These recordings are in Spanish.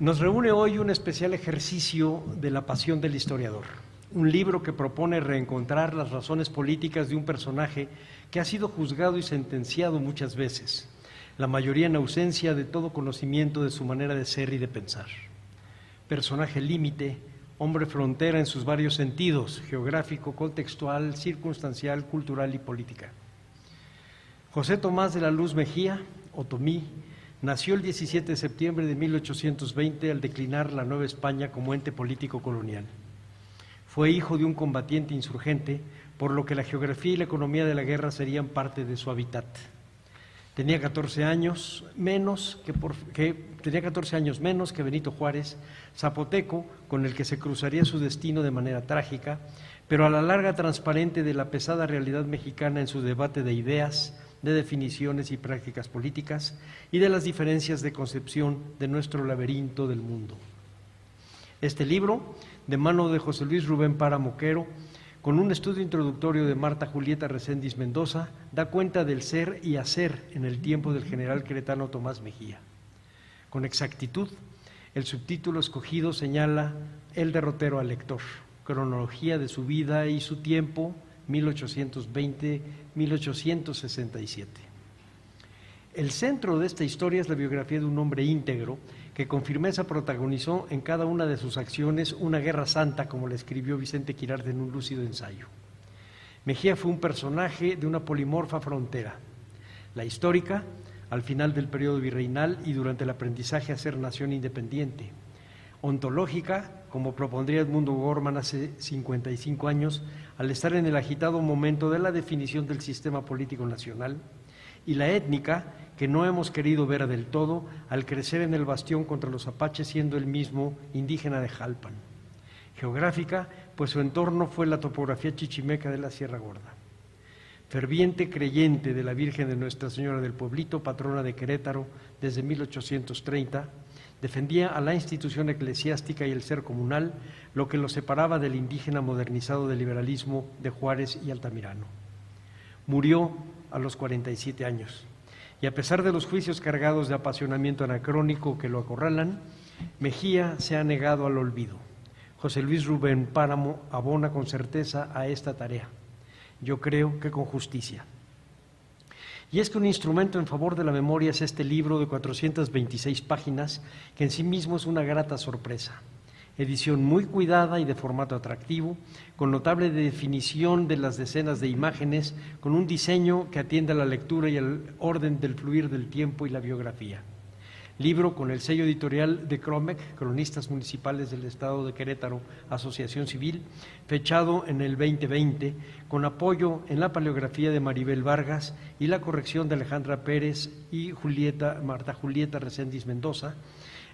Nos reúne hoy un especial ejercicio de la pasión del historiador, un libro que propone reencontrar las razones políticas de un personaje que ha sido juzgado y sentenciado muchas veces, la mayoría en ausencia de todo conocimiento de su manera de ser y de pensar. Personaje límite, hombre frontera en sus varios sentidos, geográfico, contextual, circunstancial, cultural y política. José Tomás de la Luz Mejía, o Tomí, nació el 17 de septiembre de 1820 al declinar la Nueva España como ente político colonial. Fue hijo de un combatiente insurgente, por lo que la geografía y la economía de la guerra serían parte de su hábitat. Tenía 14 años menos que Benito Juárez, zapoteco, con el que se cruzaría su destino de manera trágica, pero a la larga transparente de la pesada realidad mexicana en su debate de ideas, de definiciones y prácticas políticas y de las diferencias de concepción de nuestro laberinto del mundo. Este libro, de mano de José Luis Rubén Páramo Quero, con un estudio introductorio de Marta Julieta Reséndiz Mendoza, da cuenta del ser y hacer en el tiempo del general queretano Tomás Mejía. Con exactitud, el subtítulo escogido señala el derrotero al lector, cronología de su vida y su tiempo, 1820-1867. El centro de esta historia es la biografía de un hombre íntegro que con firmeza protagonizó en cada una de sus acciones una guerra santa, como le escribió Vicente Quirarte en un lúcido ensayo. Mejía fue un personaje de una polimorfa frontera, la histórica, al final del periodo virreinal y durante el aprendizaje a ser nación independiente; ontológica, como propondría Edmundo Gorman hace 55 años, al estar en el agitado momento de la definición del sistema político nacional; y la étnica, que no hemos querido ver del todo, al crecer en el bastión contra los apaches, siendo el mismo indígena de Jalpan; geográfica, pues su entorno fue la topografía chichimeca de la Sierra Gorda; ferviente creyente de la Virgen de Nuestra Señora del Pueblito, patrona de Querétaro desde 1830, defendía a la institución eclesiástica y el ser comunal, lo que lo separaba del indígena modernizado del liberalismo de Juárez y Altamirano. Murió a los 47 años, y a pesar de los juicios cargados de apasionamiento anacrónico que lo acorralan, Mejía se ha negado al olvido. José Luis Rubén Páramo abona con certeza a esta tarea, yo creo que con justicia. Y es que un instrumento en favor de la memoria es este libro de 426 páginas, que en sí mismo es una grata sorpresa. Edición muy cuidada y de formato atractivo, con notable definición de las decenas de imágenes, con un diseño que atiende a la lectura y al orden del fluir del tiempo y la biografía. Libro con el sello editorial de Cromec, Cronistas Municipales del Estado de Querétaro, Asociación Civil, fechado en el 2020, con apoyo en la paleografía de Maribel Vargas y la corrección de Alejandra Pérez y Marta Julieta Reséndiz Mendoza,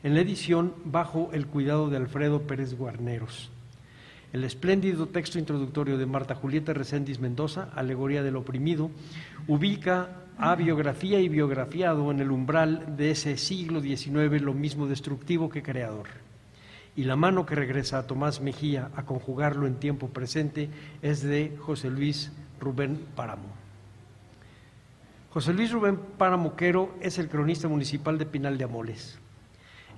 en la edición bajo el cuidado de Alfredo Pérez Guarneros. El espléndido texto introductorio de Marta Julieta Reséndiz Mendoza, Alegoría del oprimido, ubica a biografía y biografiado en el umbral de ese siglo XIX, lo mismo destructivo que creador. Y la mano que regresa a Tomás Mejía a conjugarlo en tiempo presente es de José Luis Rubén Páramo. José Luis Rubén Páramo Quero es el cronista municipal de Pinal de Amoles.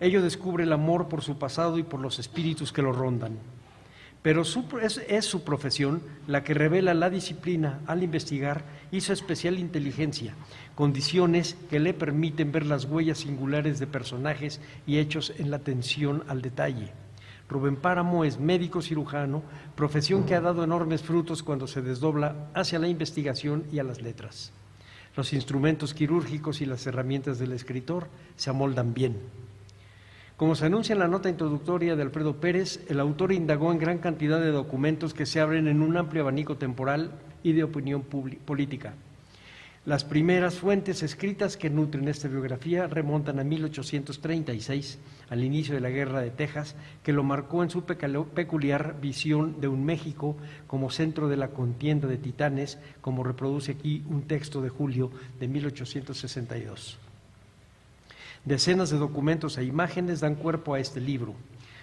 Ello descubre el amor por su pasado y por los espíritus que lo rondan. Pero es su profesión la que revela la disciplina al investigar y su especial inteligencia, condiciones que le permiten ver las huellas singulares de personajes y hechos en la atención al detalle. Rubén Páramo es médico cirujano, profesión que ha dado enormes frutos cuando se desdobla hacia la investigación y a las letras. Los instrumentos quirúrgicos y las herramientas del escritor se amoldan bien. Como se anuncia en la nota introductoria de Alfredo Pérez, el autor indagó en gran cantidad de documentos que se abren en un amplio abanico temporal y de opinión política. Las primeras fuentes escritas que nutren esta biografía remontan a 1836, al inicio de la Guerra de Texas, que lo marcó en su peculiar visión de un México como centro de la contienda de titanes, como reproduce aquí un texto de julio de 1862. Decenas de documentos e imágenes dan cuerpo a este libro.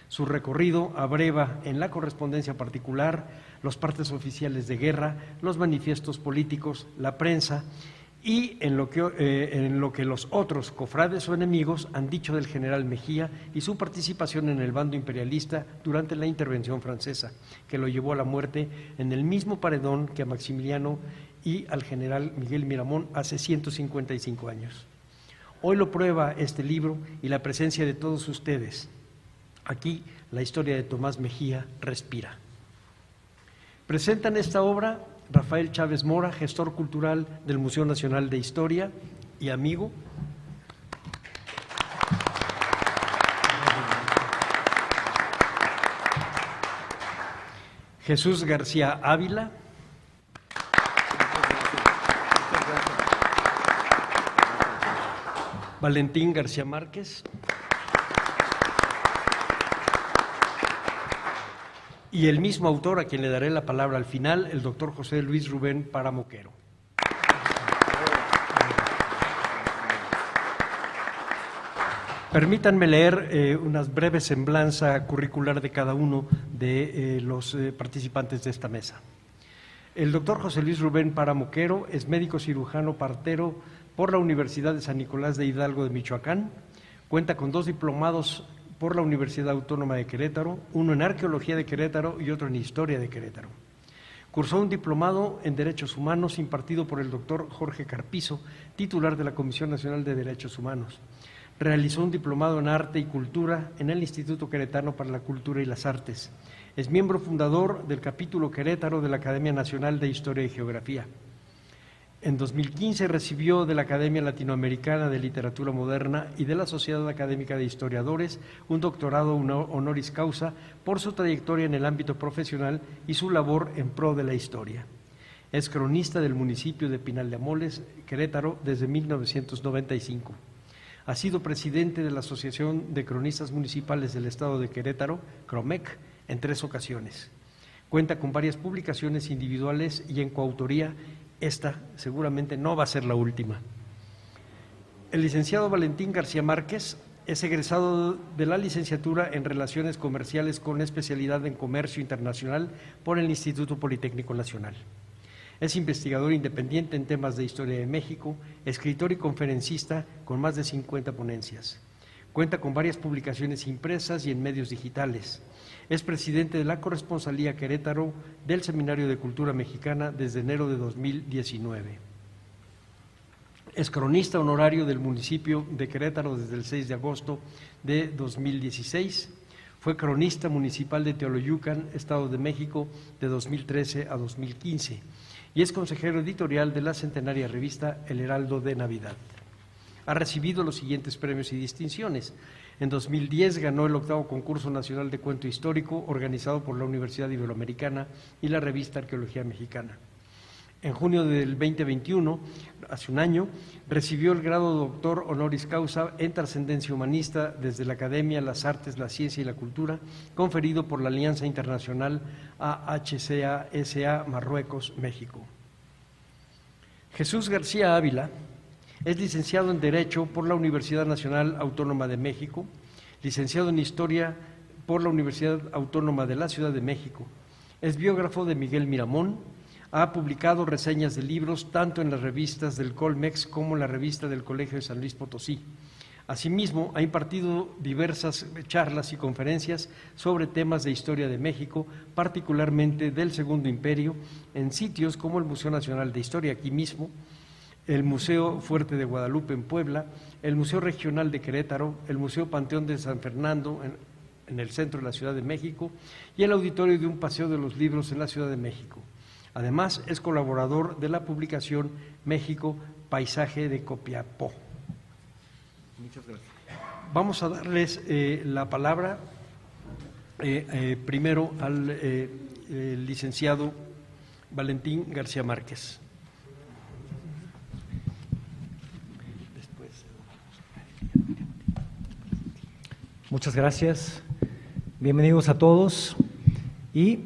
Su recorrido abreva en la correspondencia particular, los partes oficiales de guerra, los manifiestos políticos, la prensa y en lo que los otros cofrades o enemigos han dicho del general Mejía y su participación en el bando imperialista durante la intervención francesa, que lo llevó a la muerte en el mismo paredón que a Maximiliano y al general Miguel Miramón hace 155 años. Hoy lo prueba este libro y la presencia de todos ustedes. Aquí la historia de Tomás Mejía respira. Presentan esta obra Rafael Chávez Mora, gestor cultural del Museo Nacional de Historia y amigo. Jesús García Ávila. Valentín García Márquez. Y el mismo autor, a quien le daré la palabra al final, el doctor José Luis Rubén Páramo Quero. Permítanme leer una breve semblanza curricular de cada uno de los participantes de esta mesa. El doctor José Luis Rubén Páramo Quero es médico cirujano partero por la Universidad de San Nicolás de Hidalgo de Michoacán. Cuenta con 2 diplomados por la Universidad Autónoma de Querétaro, uno en Arqueología de Querétaro y otro en Historia de Querétaro. Cursó un diplomado en Derechos Humanos impartido por el doctor Jorge Carpizo, titular de la Comisión Nacional de Derechos Humanos. Realizó un diplomado en Arte y Cultura en el Instituto Queretano para la Cultura y las Artes. Es miembro fundador del capítulo Querétaro de la Academia Nacional de Historia y Geografía. En 2015 recibió de la Academia Latinoamericana de Literatura Moderna y de la Sociedad Académica de Historiadores un doctorado honoris causa por su trayectoria en el ámbito profesional y su labor en pro de la historia. Es cronista del municipio de Pinal de Amoles, Querétaro, desde 1995. Ha sido presidente de la Asociación de Cronistas Municipales del Estado de Querétaro, CROMEC, en 3 ocasiones. Cuenta con varias publicaciones individuales y en coautoría. Esta seguramente no va a ser la última. El licenciado Valentín García Márquez es egresado de la licenciatura en Relaciones Comerciales con especialidad en Comercio Internacional por el Instituto Politécnico Nacional. Es investigador independiente en temas de historia de México, escritor y conferencista con más de 50 ponencias. Cuenta con varias publicaciones impresas y en medios digitales. Es presidente de la Corresponsalía Querétaro del Seminario de Cultura Mexicana desde enero de 2019. Es cronista honorario del municipio de Querétaro desde el 6 de agosto de 2016. Fue cronista municipal de Teoloyucan, Estado de México, de 2013 a 2015. Y es consejero editorial de la centenaria revista El Heraldo de Navidad. Ha recibido los siguientes premios y distinciones. En 2010 ganó el 8º Concurso Nacional de Cuento Histórico organizado por la Universidad Iberoamericana y la revista Arqueología Mexicana. En junio del 2021, hace un año, recibió el grado de doctor honoris causa en Trascendencia Humanista desde la Academia, las Artes, la Ciencia y la Cultura, conferido por la Alianza Internacional AHCA SA Marruecos, México. Jesús García Ávila es licenciado en Derecho por la Universidad Nacional Autónoma de México, licenciado en Historia por la Universidad Autónoma de la Ciudad de México. Es biógrafo de Miguel Miramón, ha publicado reseñas de libros tanto en las revistas del Colmex como en la revista del Colegio de San Luis Potosí. Asimismo, ha impartido diversas charlas y conferencias sobre temas de historia de México, particularmente del Segundo Imperio, en sitios como el Museo Nacional de Historia, aquí mismo, el Museo Fuerte de Guadalupe en Puebla, el Museo Regional de Querétaro, el Museo Panteón de San Fernando en el centro de la Ciudad de México y el auditorio de un paseo de los libros en la Ciudad de México. Además, es colaborador de la publicación México, Paisaje de Copiapó. Muchas gracias. Vamos a darles la palabra primero al licenciado Valentín García Márquez. Muchas gracias. Bienvenidos a todos. Y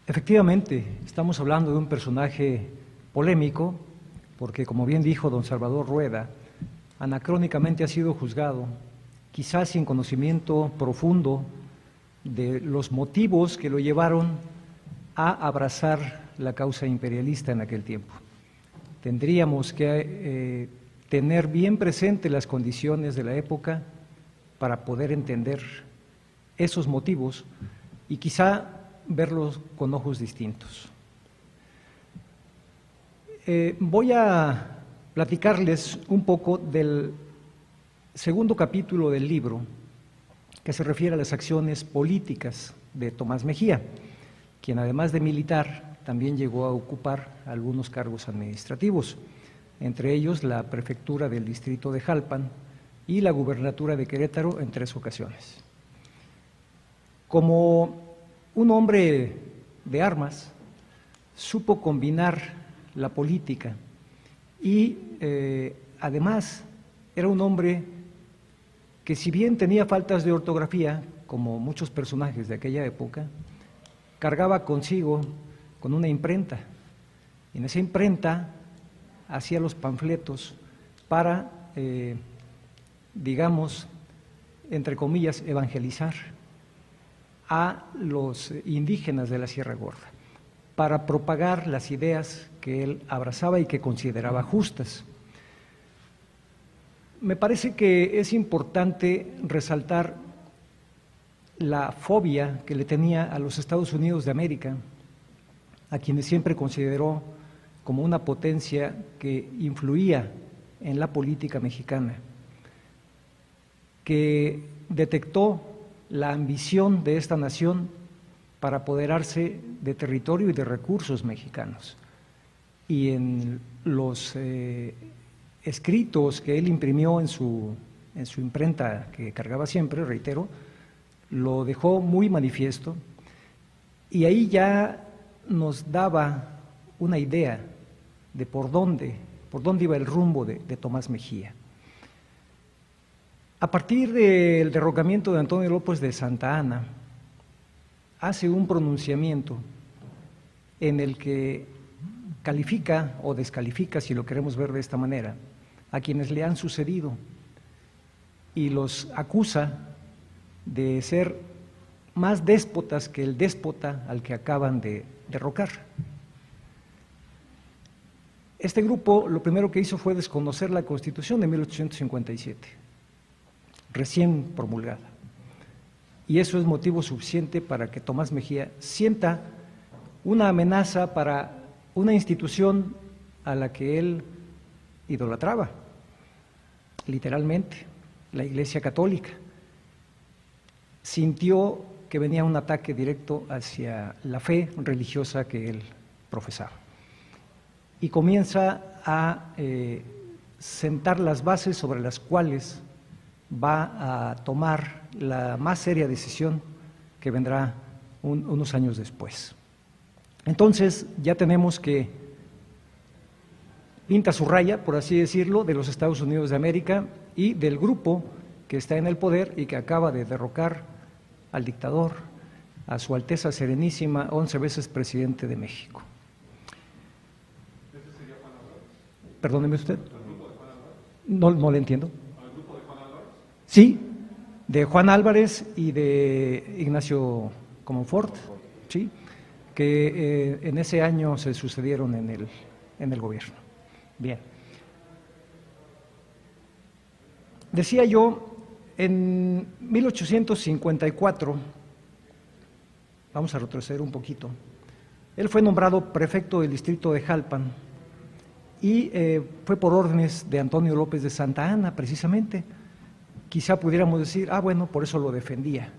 efectivamente, estamos hablando de un personaje polémico, porque como bien dijo don Salvador Rueda, anacrónicamente ha sido juzgado, quizás sin conocimiento profundo de los motivos que lo llevaron a abrazar la causa imperialista en aquel tiempo. Tendríamos que tener bien presente las condiciones de la época para poder entender esos motivos y quizá verlos con ojos distintos. Voy a platicarles un poco del segundo capítulo del libro, que se refiere a las acciones políticas de Tomás Mejía, quien además de militar también llegó a ocupar algunos cargos administrativos, entre ellos la prefectura del distrito de Jalpan y la gubernatura de Querétaro en 3 ocasiones. Como un hombre de armas, supo combinar la política y además era un hombre que, si bien tenía faltas de ortografía, como muchos personajes de aquella época, cargaba consigo con una imprenta. Y en esa imprenta hacía los panfletos para, digamos, entre comillas, evangelizar a los indígenas de la Sierra Gorda, para propagar las ideas que él abrazaba y que consideraba justas. Me parece que es importante resaltar la fobia que le tenía a los Estados Unidos de América, a quienes siempre consideró como una potencia que influía en la política mexicana, que detectó la ambición de esta nación para apoderarse de territorio y de recursos mexicanos. Y en los escritos que él imprimió en su imprenta, que cargaba siempre, reitero, lo dejó muy manifiesto, y ahí ya nos daba una idea de por dónde iba el rumbo de Tomás Mejía. A partir del derrocamiento de Antonio López de Santa Anna, hace un pronunciamiento en el que califica o descalifica, si lo queremos ver de esta manera, a quienes le han sucedido y los acusa de ser más déspotas que el déspota al que acaban de derrocar. Este grupo lo primero que hizo fue desconocer la Constitución de 1857, recién promulgada. Y eso es motivo suficiente para que Tomás Mejía sienta una amenaza para una institución a la que él idolatraba, literalmente, la Iglesia Católica. Sintió que venía un ataque directo hacia la fe religiosa que él profesaba. Y comienza a sentar las bases sobre las cuales va a tomar la más seria decisión que vendrá unos años después. Entonces ya tenemos que pinta su raya, por así decirlo, de los Estados Unidos de América y del grupo que está en el poder y que acaba de derrocar al dictador, a Su Alteza Serenísima, 11 veces presidente de México. ¿Ese sería Juan Álvarez? Perdóneme usted. ¿El grupo de Juan Álvarez? No le entiendo. ¿Al grupo de Juan Álvarez? Sí, de Juan Álvarez y de Ignacio Comonfort, sí, que en ese año se sucedieron en el gobierno. Bien. Decía yo, en 1854, vamos a retroceder un poquito, él fue nombrado prefecto del distrito de Jalpan y fue por órdenes de Antonio López de Santa Anna, precisamente. Quizá pudiéramos decir, bueno, por eso lo defendía.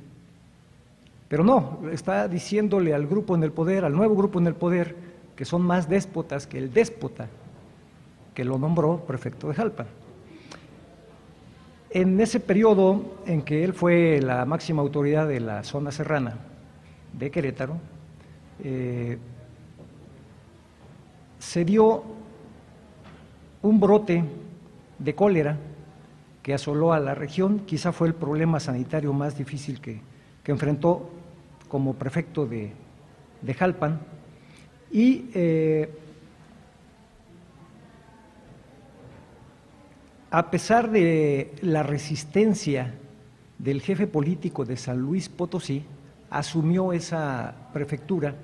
Pero no, está diciéndole al grupo en el poder, al nuevo grupo en el poder, que son más déspotas que el déspota que lo nombró prefecto de Jalpan. En ese periodo en que él fue la máxima autoridad de la zona serrana de Querétaro, se dio un brote de cólera que asoló a la región. Quizá fue el problema sanitario más difícil que enfrentó como prefecto de Jalpan, y a pesar de la resistencia del jefe político de San Luis Potosí, asumió esa prefectura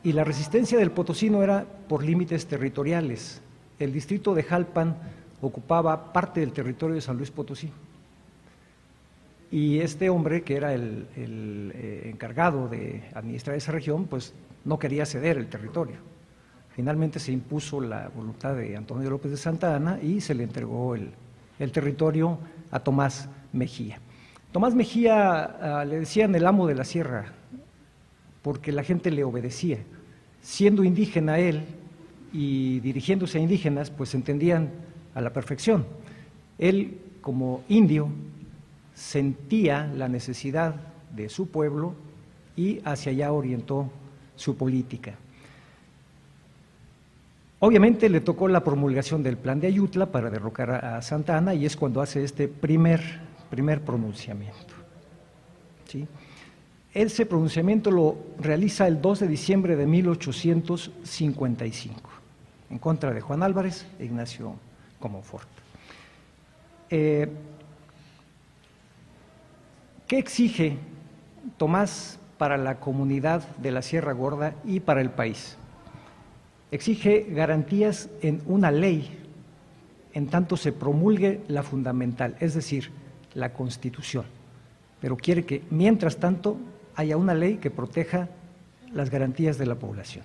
Y la resistencia del potosino era por límites territoriales. El distrito de Jalpan ocupaba parte del territorio de San Luis Potosí. Y este hombre, que era el encargado de administrar esa región, pues no quería ceder el territorio. Finalmente se impuso la voluntad de Antonio López de Santa Anna y se le entregó el territorio a Tomás Mejía. Tomás Mejía le decían el amo de la sierra, porque la gente le obedecía. Siendo indígena él y dirigiéndose a indígenas, pues entendían a la perfección. Él, como indio, sentía la necesidad de su pueblo y hacia allá orientó su política. Obviamente le tocó la promulgación del Plan de Ayutla para derrocar a Santa Anna y es cuando hace este primer pronunciamiento. ¿Sí? Ese pronunciamiento lo realiza el 2 de diciembre de 1855 en contra de Juan Álvarez e Ignacio Comonfort. ¿Qué exige Tomás para la comunidad de la Sierra Gorda y para el país? Exige garantías en una ley en tanto se promulgue la fundamental, es decir, la Constitución, pero quiere que, mientras tanto, haya una ley que proteja las garantías de la población.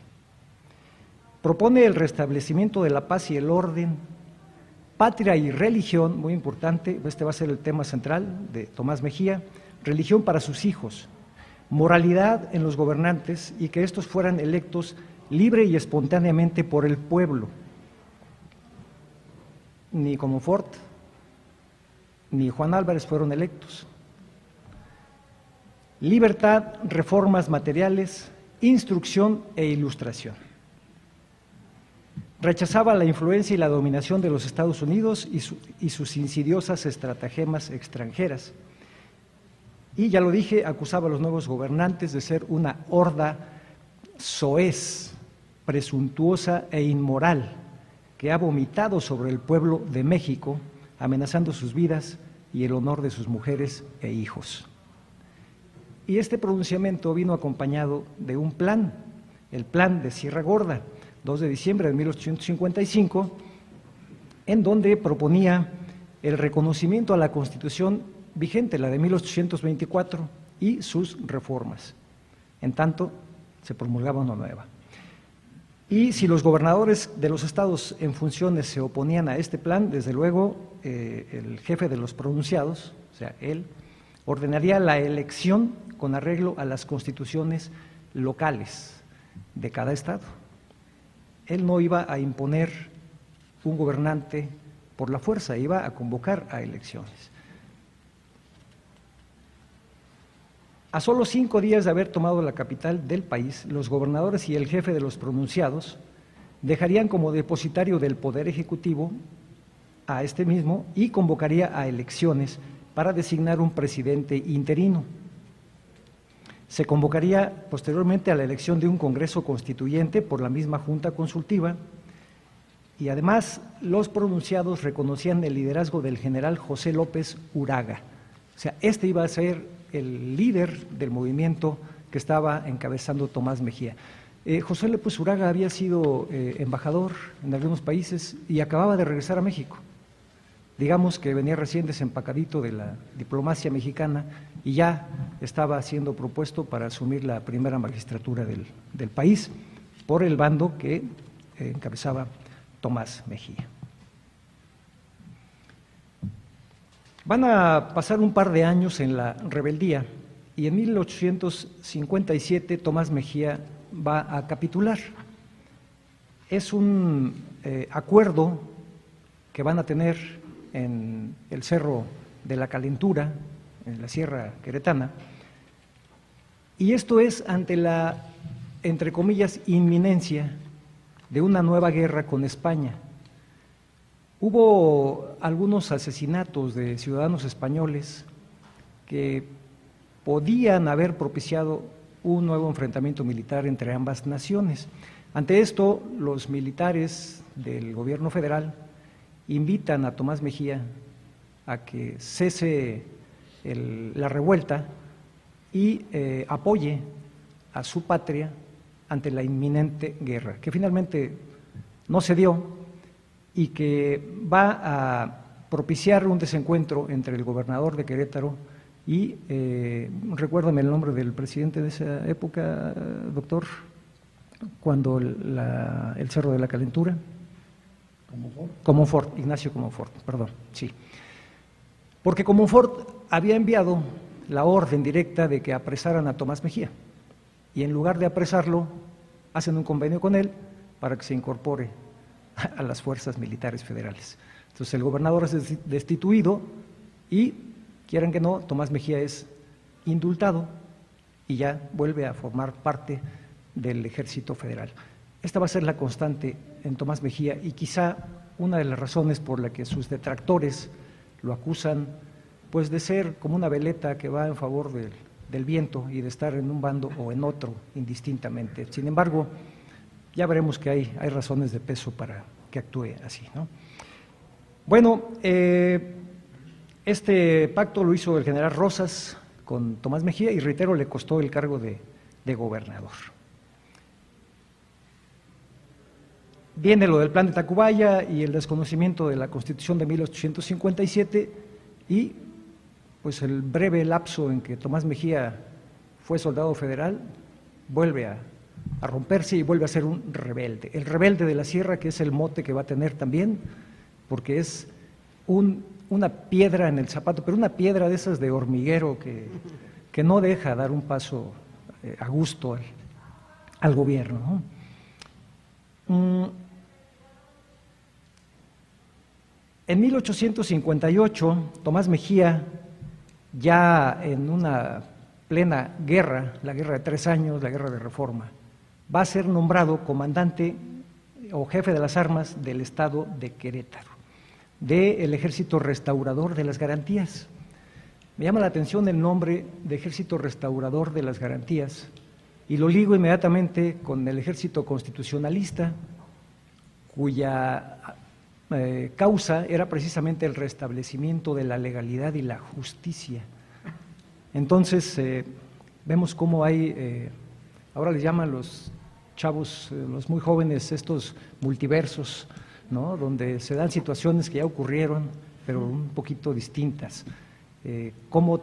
Propone el restablecimiento de la paz y el orden, patria y religión, muy importante, este va a ser el tema central de Tomás Mejía, religión para sus hijos, moralidad en los gobernantes y que estos fueran electos libre y espontáneamente por el pueblo. Ni Comonfort ni Juan Álvarez fueron electos. Libertad, reformas materiales, instrucción e ilustración. Rechazaba la influencia y la dominación de los Estados Unidos y sus insidiosas estratagemas extranjeras. Y ya lo dije, acusaba a los nuevos gobernantes de ser una horda soez, presuntuosa e inmoral, que ha vomitado sobre el pueblo de México, amenazando sus vidas y el honor de sus mujeres e hijos. Y este pronunciamiento vino acompañado de un plan, el Plan de Sierra Gorda, 2 de diciembre de 1855, en donde proponía el reconocimiento a la Constitución vigente, la de 1824, y sus reformas. En tanto, se promulgaba una nueva. Y si los gobernadores de los estados en funciones se oponían a este plan, desde luego el jefe de los pronunciados, o sea, él, ordenaría la elección con arreglo a las constituciones locales de cada estado. Él no iba a imponer un gobernante por la fuerza, iba a convocar a elecciones. A solo 5 días de haber tomado la capital del país, los gobernadores y el jefe de los pronunciados dejarían como depositario del Poder Ejecutivo a este mismo y convocaría a elecciones para designar un presidente interino. Se convocaría posteriormente a la elección de un Congreso Constituyente por la misma Junta Consultiva y además los pronunciados reconocían el liderazgo del general José López Uraga. O sea, este iba a ser el líder del movimiento que estaba encabezando Tomás Mejía. José López Uraga había sido embajador en algunos países y acababa de regresar a México. Digamos que venía recién desempacadito de la diplomacia mexicana y ya estaba siendo propuesto para asumir la primera magistratura del país por el bando que encabezaba Tomás Mejía. Van a pasar un par de años en la rebeldía y en 1857 Tomás Mejía va a capitular. Es un acuerdo que van a tener en el Cerro de la Calentura, en la Sierra Queretana, y esto es ante la, entre comillas, inminencia de una nueva guerra con España. Hubo algunos asesinatos de ciudadanos españoles que podían haber propiciado un nuevo enfrentamiento militar entre ambas naciones. Ante esto, los militares del gobierno federal invitan a Tomás Mejía a que cese la revuelta y apoye a su patria ante la inminente guerra, que finalmente no se dio y que va a propiciar un desencuentro entre el gobernador de Querétaro y, recuérdame el nombre del presidente de esa época, doctor, cuando el Cerro de la Calentura. Comonfort, Ignacio Comonfort, perdón, sí. Porque Comonfort había enviado la orden directa de que apresaran a Tomás Mejía y en lugar de apresarlo, hacen un convenio con él para que se incorpore a las fuerzas militares federales. Entonces el gobernador es destituido y, quieran que no, Tomás Mejía es indultado y ya vuelve a formar parte del Ejército Federal. Esta va a ser la constante en Tomás Mejía y quizá una de las razones por la que sus detractores lo acusan pues de ser como una veleta que va en favor del viento y de estar en un bando o en otro indistintamente. Sin embargo, ya veremos que hay razones de peso para que actúe así, ¿no? Bueno, este pacto lo hizo el general Rosas con Tomás Mejía y, reitero, le costó el cargo de gobernador. Viene lo del plan de Tacubaya y el desconocimiento de la Constitución de 1857 y pues el breve lapso en que Tomás Mejía fue soldado federal vuelve a romperse y vuelve a ser un rebelde. El rebelde de la sierra, que es el mote que va a tener también, porque es una piedra en el zapato, pero una piedra de esas de hormiguero que no deja dar un paso a gusto al gobierno, ¿no? En 1858, Tomás Mejía, ya en una plena guerra, la guerra de 3 años, la guerra de Reforma, va a ser nombrado comandante o jefe de las armas del estado de Querétaro, del Ejército Restaurador de las Garantías. Me llama la atención el nombre de Ejército Restaurador de las Garantías y lo ligo inmediatamente con el Ejército Constitucionalista, cuya causa era precisamente el restablecimiento de la legalidad y la justicia. Entonces, vemos cómo hay, ahora les llaman los chavos, los muy jóvenes, estos multiversos, ¿no? Donde se dan situaciones que ya ocurrieron, pero un poquito distintas. Cómo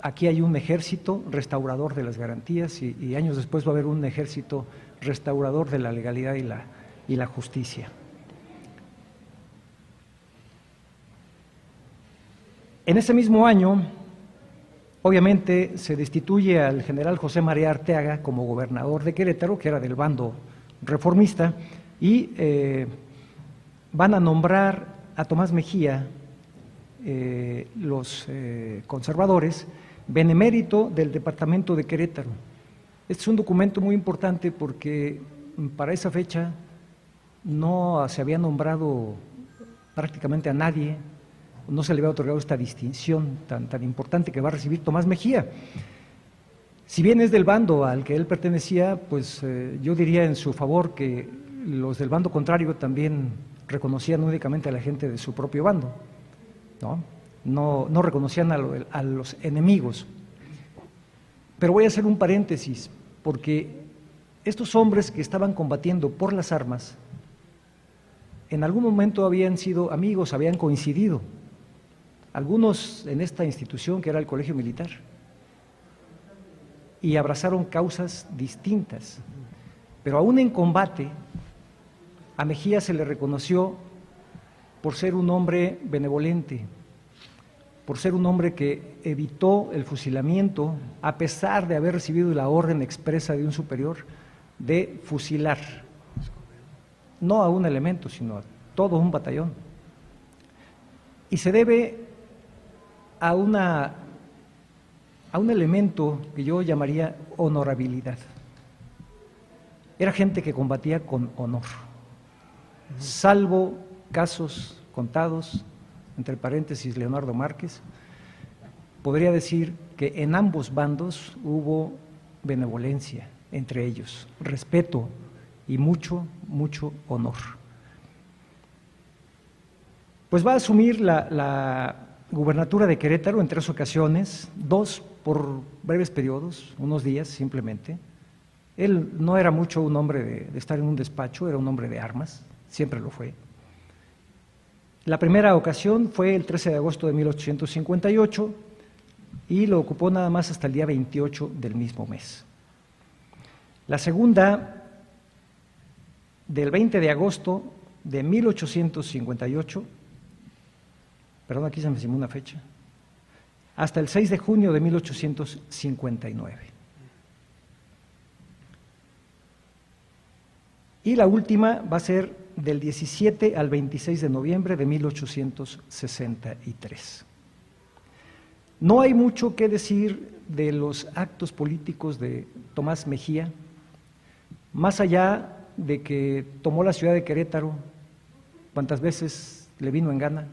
aquí hay un ejército restaurador de las garantías y años después va a haber un ejército restaurador de la legalidad y la justicia. En ese mismo año, obviamente, se destituye al general José María Arteaga como gobernador de Querétaro, que era del bando reformista, y van a nombrar a Tomás Mejía, los conservadores, benemérito del departamento de Querétaro. Este es un documento muy importante porque para esa fecha no se había nombrado prácticamente a nadie, no se le había otorgado esta distinción tan importante que va a recibir Tomás Mejía. Si bien es del bando al que él pertenecía, pues yo diría en su favor que los del bando contrario también reconocían únicamente a la gente de su propio bando, no reconocían a los enemigos. Pero voy a hacer un paréntesis, porque estos hombres que estaban combatiendo por las armas, en algún momento habían sido amigos, habían coincidido, algunos en esta institución que era el Colegio Militar, y abrazaron causas distintas, pero aún en combate, a Mejía se le reconoció por ser un hombre benevolente, por ser un hombre que evitó el fusilamiento, a pesar de haber recibido la orden expresa de un superior de fusilar, no a un elemento, sino a todo un batallón. Y se debe a un elemento que yo llamaría honorabilidad. Era gente que combatía con honor, salvo casos contados, entre paréntesis Leonardo Márquez, podría decir que en ambos bandos hubo benevolencia entre ellos, respeto y mucho honor. Pues va a asumir la gubernatura de Querétaro en 3 ocasiones, 2 por breves periodos, unos días simplemente, Él no era mucho un hombre de estar en un despacho, era un hombre de armas, siempre lo fue. La primera ocasión fue el 13 de agosto de 1858 y lo ocupó nada más hasta el día 28 del mismo mes. La segunda, del 20 de agosto de 1858, perdón, aquí se me encimó una fecha, hasta el 6 de junio de 1859. Y la última va a ser del 17 al 26 de noviembre de 1863. No hay mucho que decir de los actos políticos de Tomás Mejía, más allá de que tomó la ciudad de Querétaro cuantas veces le vino en gana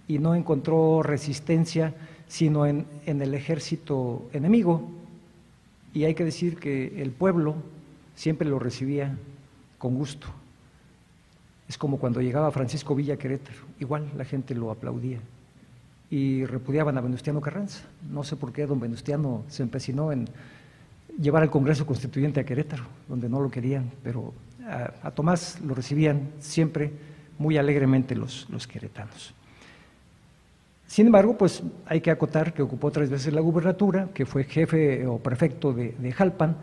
y no encontró resistencia sino en el ejército enemigo, y hay que decir que el pueblo siempre lo recibía con gusto. Es como cuando llegaba Francisco Villa a Querétaro, igual la gente lo aplaudía y repudiaban a Venustiano Carranza. No sé por qué don Venustiano se empecinó en llevar al Congreso Constituyente a Querétaro, donde no lo querían, pero a Tomás lo recibían siempre muy alegremente los queretanos. Sin embargo, pues hay que acotar que ocupó 3 veces la gubernatura, que fue jefe o prefecto de Jalpan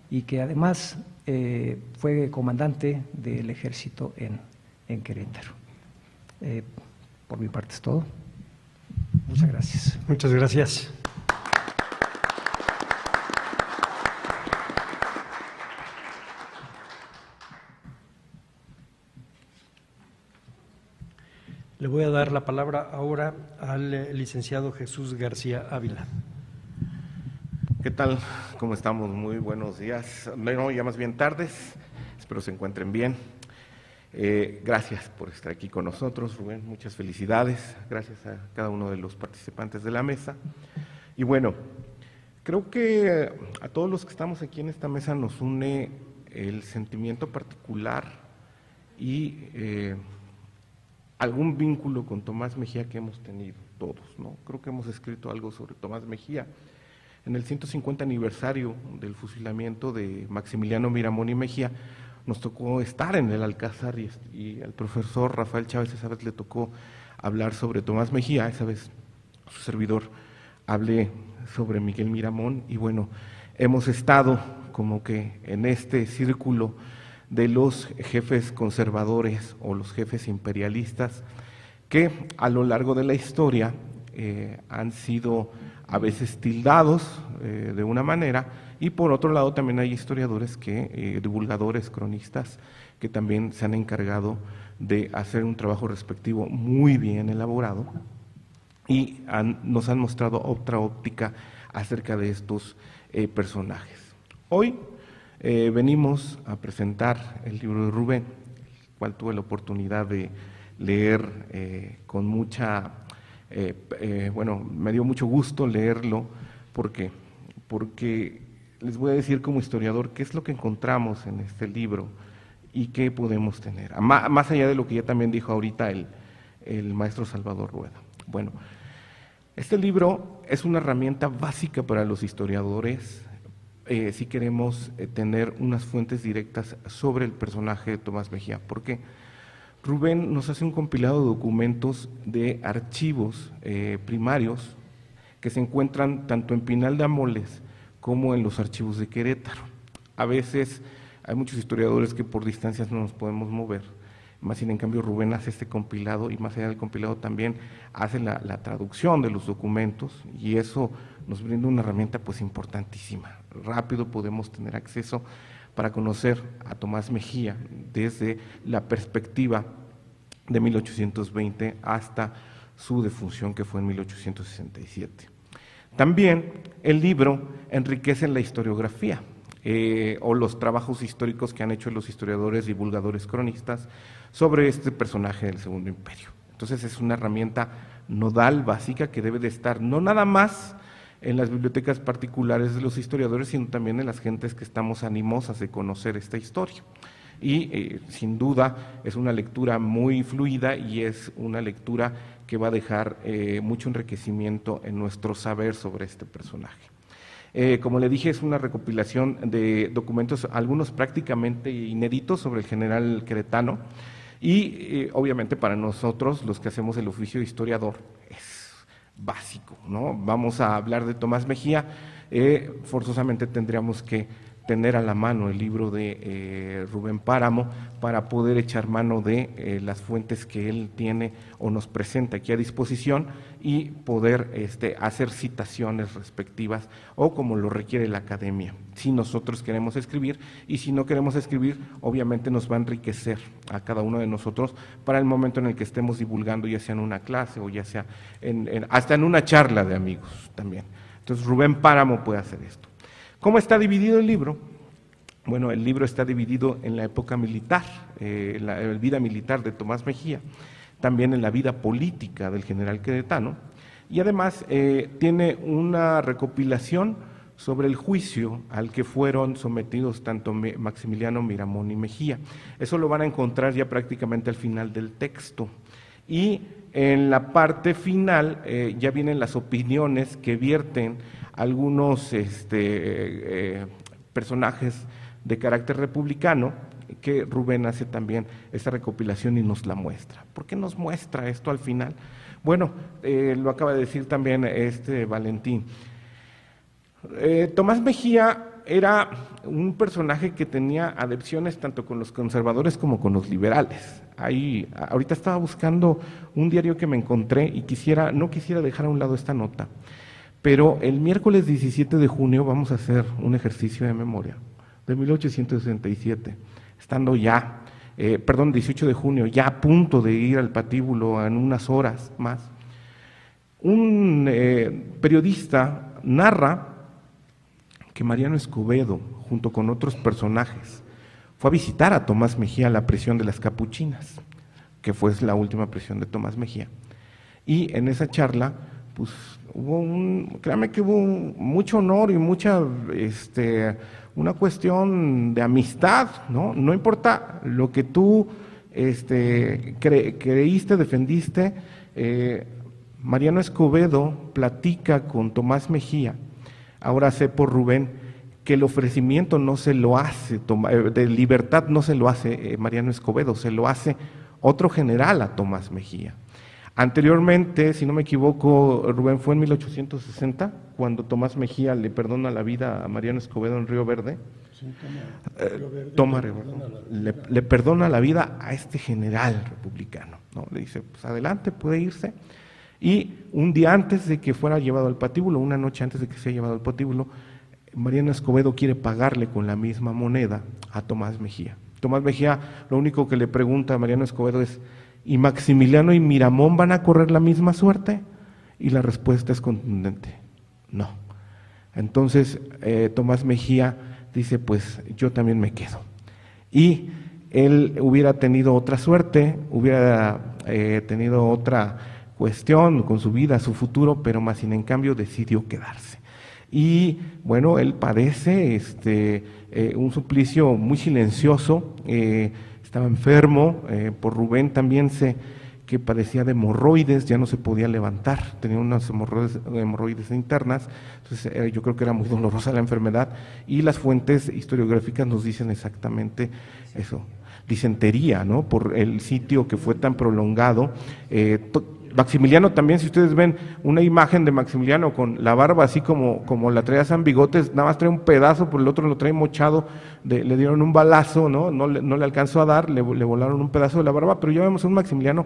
y que además fue comandante del ejército en Querétaro. Por mi parte es todo. Muchas gracias. Muchas gracias. Le voy a dar la palabra ahora al licenciado Jesús García Ávila. ¿Qué tal? ¿Cómo estamos? Muy buenos días. No, ya más bien tardes. Espero se encuentren bien. Gracias por estar aquí con nosotros, Rubén. Muchas felicidades. Gracias a cada uno de los participantes de la mesa. Y bueno, creo que a todos los que estamos aquí en esta mesa nos une el sentimiento particular y algún vínculo con Tomás Mejía que hemos tenido todos, ¿no? Creo que hemos escrito algo sobre Tomás Mejía. En el 150 aniversario del fusilamiento de Maximiliano Miramón y Mejía, nos tocó estar en el Alcázar y al profesor Rafael Chávez esa vez le tocó hablar sobre Tomás Mejía, esa vez su servidor hablé sobre Miguel Miramón y bueno, hemos estado como que en este círculo de los jefes conservadores o los jefes imperialistas que a lo largo de la historia han sido a veces tildados de una manera y por otro lado también hay historiadores divulgadores, cronistas que también se han encargado de hacer un trabajo respectivo muy bien elaborado y nos han mostrado otra óptica acerca de estos personajes. Hoy venimos a presentar el libro de Rubén, el cual tuve la oportunidad de leer con mucha, me dio mucho gusto leerlo, porque les voy a decir como historiador qué es lo que encontramos en este libro y qué podemos tener, más allá de lo que ya también dijo ahorita el maestro Salvador Rueda. Bueno, este libro es una herramienta básica para los historiadores si queremos tener unas fuentes directas sobre el personaje de Tomás Mejía. ¿Por qué? Rubén nos hace un compilado de documentos de archivos primarios que se encuentran tanto en Pinal de Amoles como en los archivos de Querétaro. A veces hay muchos historiadores que por distancias no nos podemos mover, más sin en cambio Rubén hace este compilado y más allá del compilado también hace la traducción de los documentos y eso nos brinda una herramienta pues importantísima. Rápido podemos tener acceso para conocer a Tomás Mejía desde la perspectiva de 1820 hasta su defunción que fue en 1867. También el libro enriquece la historiografía o los trabajos históricos que han hecho los historiadores, divulgadores, cronistas sobre este personaje del Segundo Imperio. Entonces es una herramienta nodal, básica, que debe de estar no nada más en las bibliotecas particulares de los historiadores, sino también en las gentes que estamos animosas de conocer esta historia. Y sin duda es una lectura muy fluida y es una lectura que va a dejar mucho enriquecimiento en nuestro saber sobre este personaje. Como le dije, es una recopilación de documentos, algunos prácticamente inéditos sobre el general queretano, y obviamente para nosotros, los que hacemos el oficio de historiador, es básico, ¿no? Vamos a hablar de Tomás Mejía, forzosamente tendríamos que tener a la mano el libro de Rubén Páramo para poder echar mano de las fuentes que él tiene o nos presenta aquí a disposición y poder hacer citaciones respectivas o como lo requiere la academia, si nosotros queremos escribir, y si no queremos escribir, obviamente nos va a enriquecer a cada uno de nosotros para el momento en el que estemos divulgando, ya sea en una clase o ya sea hasta en una charla de amigos también. Entonces Rubén Páramo puede hacer esto. ¿Cómo está dividido el libro? Bueno, el libro está dividido en la época militar, la vida militar de Tomás Mejía, también en la vida política del general queretano, y además tiene una recopilación sobre el juicio al que fueron sometidos tanto Maximiliano, Miramón y Mejía. Eso lo van a encontrar ya prácticamente al final del texto. Y en la parte final ya vienen las opiniones que vierten algunos personajes de carácter republicano, que Rubén hace también esa recopilación y nos la muestra. ¿Por qué nos muestra esto al final? Bueno, lo acaba de decir también Valentín. Tomás Mejía era un personaje que tenía adepciones tanto con los conservadores como con los liberales. Ahorita estaba buscando un diario que me encontré y no quisiera dejar a un lado esta nota, pero el miércoles 17 de junio vamos a hacer un ejercicio de memoria de 1867, estando 18 de junio, ya a punto de ir al patíbulo en unas horas más. Un periodista narra que Mariano Escobedo, junto con otros personajes, fue a visitar a Tomás Mejía a la prisión de las Capuchinas, que fue la última prisión de Tomás Mejía. Y en esa charla, pues créame que hubo mucho honor y mucha, una cuestión de amistad, ¿no? No importa lo que tú creíste, defendiste, Mariano Escobedo platica con Tomás Mejía. Ahora sé por Rubén que el ofrecimiento no se lo hace, de libertad no se lo hace Mariano Escobedo, se lo hace otro general a Tomás Mejía. Anteriormente, si no me equivoco, Rubén, fue en 1860, cuando Tomás Mejía le perdona la vida a Mariano Escobedo en Río Verde. Sí, le perdona la vida a este general republicano, ¿no? Le dice, pues adelante, puede irse. Y un día antes de que fuera llevado al patíbulo, una noche antes de que sea llevado al patíbulo, Mariano Escobedo quiere pagarle con la misma moneda a Tomás Mejía. Tomás Mejía lo único que le pregunta a Mariano Escobedo es, ¿y Maximiliano y Miramón van a correr la misma suerte? Y la respuesta es contundente, no. Entonces Tomás Mejía dice, pues yo también me quedo. Y él hubiera tenido otra suerte, hubiera tenido otra cuestión con su vida, su futuro, pero más sin en cambio decidió quedarse. Y bueno, él padece un suplicio muy silencioso, estaba enfermo, por Rubén también que padecía de hemorroides, ya no se podía levantar, tenía unas hemorroides internas, entonces yo creo que era muy dolorosa la enfermedad, y las fuentes historiográficas nos dicen exactamente eso, disentería, ¿no? Por el sitio que fue tan prolongado. Maximiliano también, si ustedes ven una imagen de Maximiliano con la barba así como la traía San Bigotes, nada más trae un pedazo, por el otro lo trae mochado, le dieron un balazo, no le alcanzó a dar, le volaron un pedazo de la barba, pero ya vemos un Maximiliano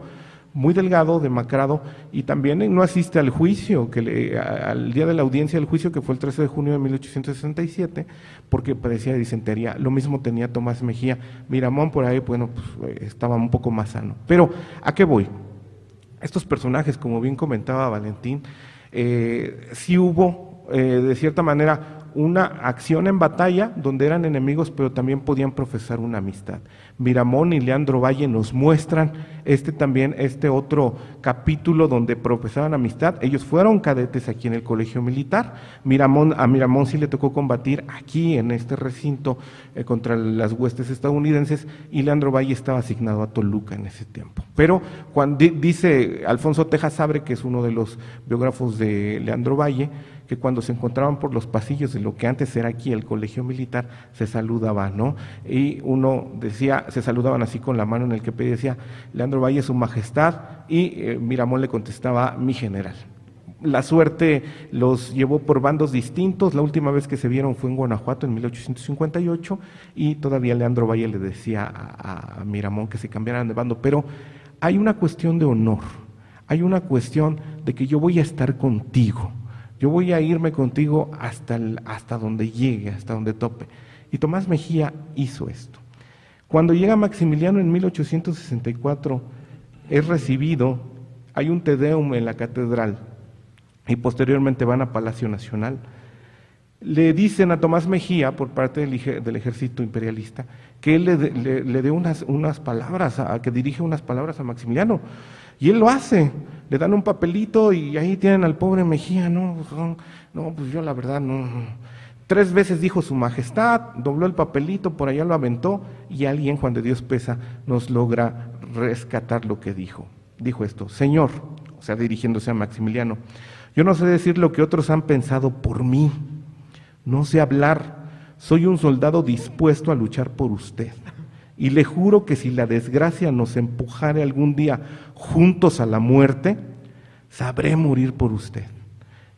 muy delgado, demacrado, y también no asiste al juicio, al día de la audiencia del juicio, que fue el 13 de junio de 1867, porque padecía de disentería. Lo mismo tenía Tomás Mejía. Miramón por ahí, bueno, pues, estaba un poco más sano. Pero, ¿a qué voy? Estos personajes, como bien comentaba Valentín, sí hubo, de cierta manera, una acción en batalla donde eran enemigos, pero también podían profesar una amistad. Miramón y Leandro Valle nos muestran también otro capítulo donde profesaban amistad. Ellos fueron cadetes aquí en el colegio militar. A Miramón sí le tocó combatir aquí en este recinto contra las huestes estadounidenses, y Leandro Valle estaba asignado a Toluca en ese tiempo. Pero cuando dice Alfonso Tejas Sabre, que es uno de los biógrafos de Leandro Valle, que cuando se encontraban por los pasillos de lo que antes era aquí el colegio militar, se saludaban, ¿no? Y uno decía, se saludaban así con la mano en el que decía, Leandro Valle, su majestad, y Miramón le contestaba, mi general. La suerte los llevó por bandos distintos, la última vez que se vieron fue en Guanajuato en 1858 y todavía Leandro Valle le decía a Miramón que se cambiaran de bando, pero hay una cuestión de honor, hay una cuestión de que yo voy a estar contigo, yo voy a irme contigo hasta donde llegue, hasta donde tope. Y Tomás Mejía hizo esto. Cuando llega Maximiliano en 1864, es recibido, hay un Te Deum en la catedral, y posteriormente van a Palacio Nacional. Le dicen a Tomás Mejía, por parte del ejército imperialista, que él le dé unas palabras, que dirige unas palabras a Maximiliano, y él lo hace, le dan un papelito y ahí tienen al pobre Mejía, no, pues yo la verdad no. 3 veces dijo su majestad, dobló el papelito, por allá lo aventó, y alguien, Juan de Dios Peza, nos logra rescatar lo que dijo. Dijo esto: Señor, o sea, dirigiéndose a Maximiliano, yo no sé decir lo que otros han pensado por mí, no sé hablar, soy un soldado dispuesto a luchar por usted, y le juro que si la desgracia nos empujare algún día juntos a la muerte, sabré morir por usted,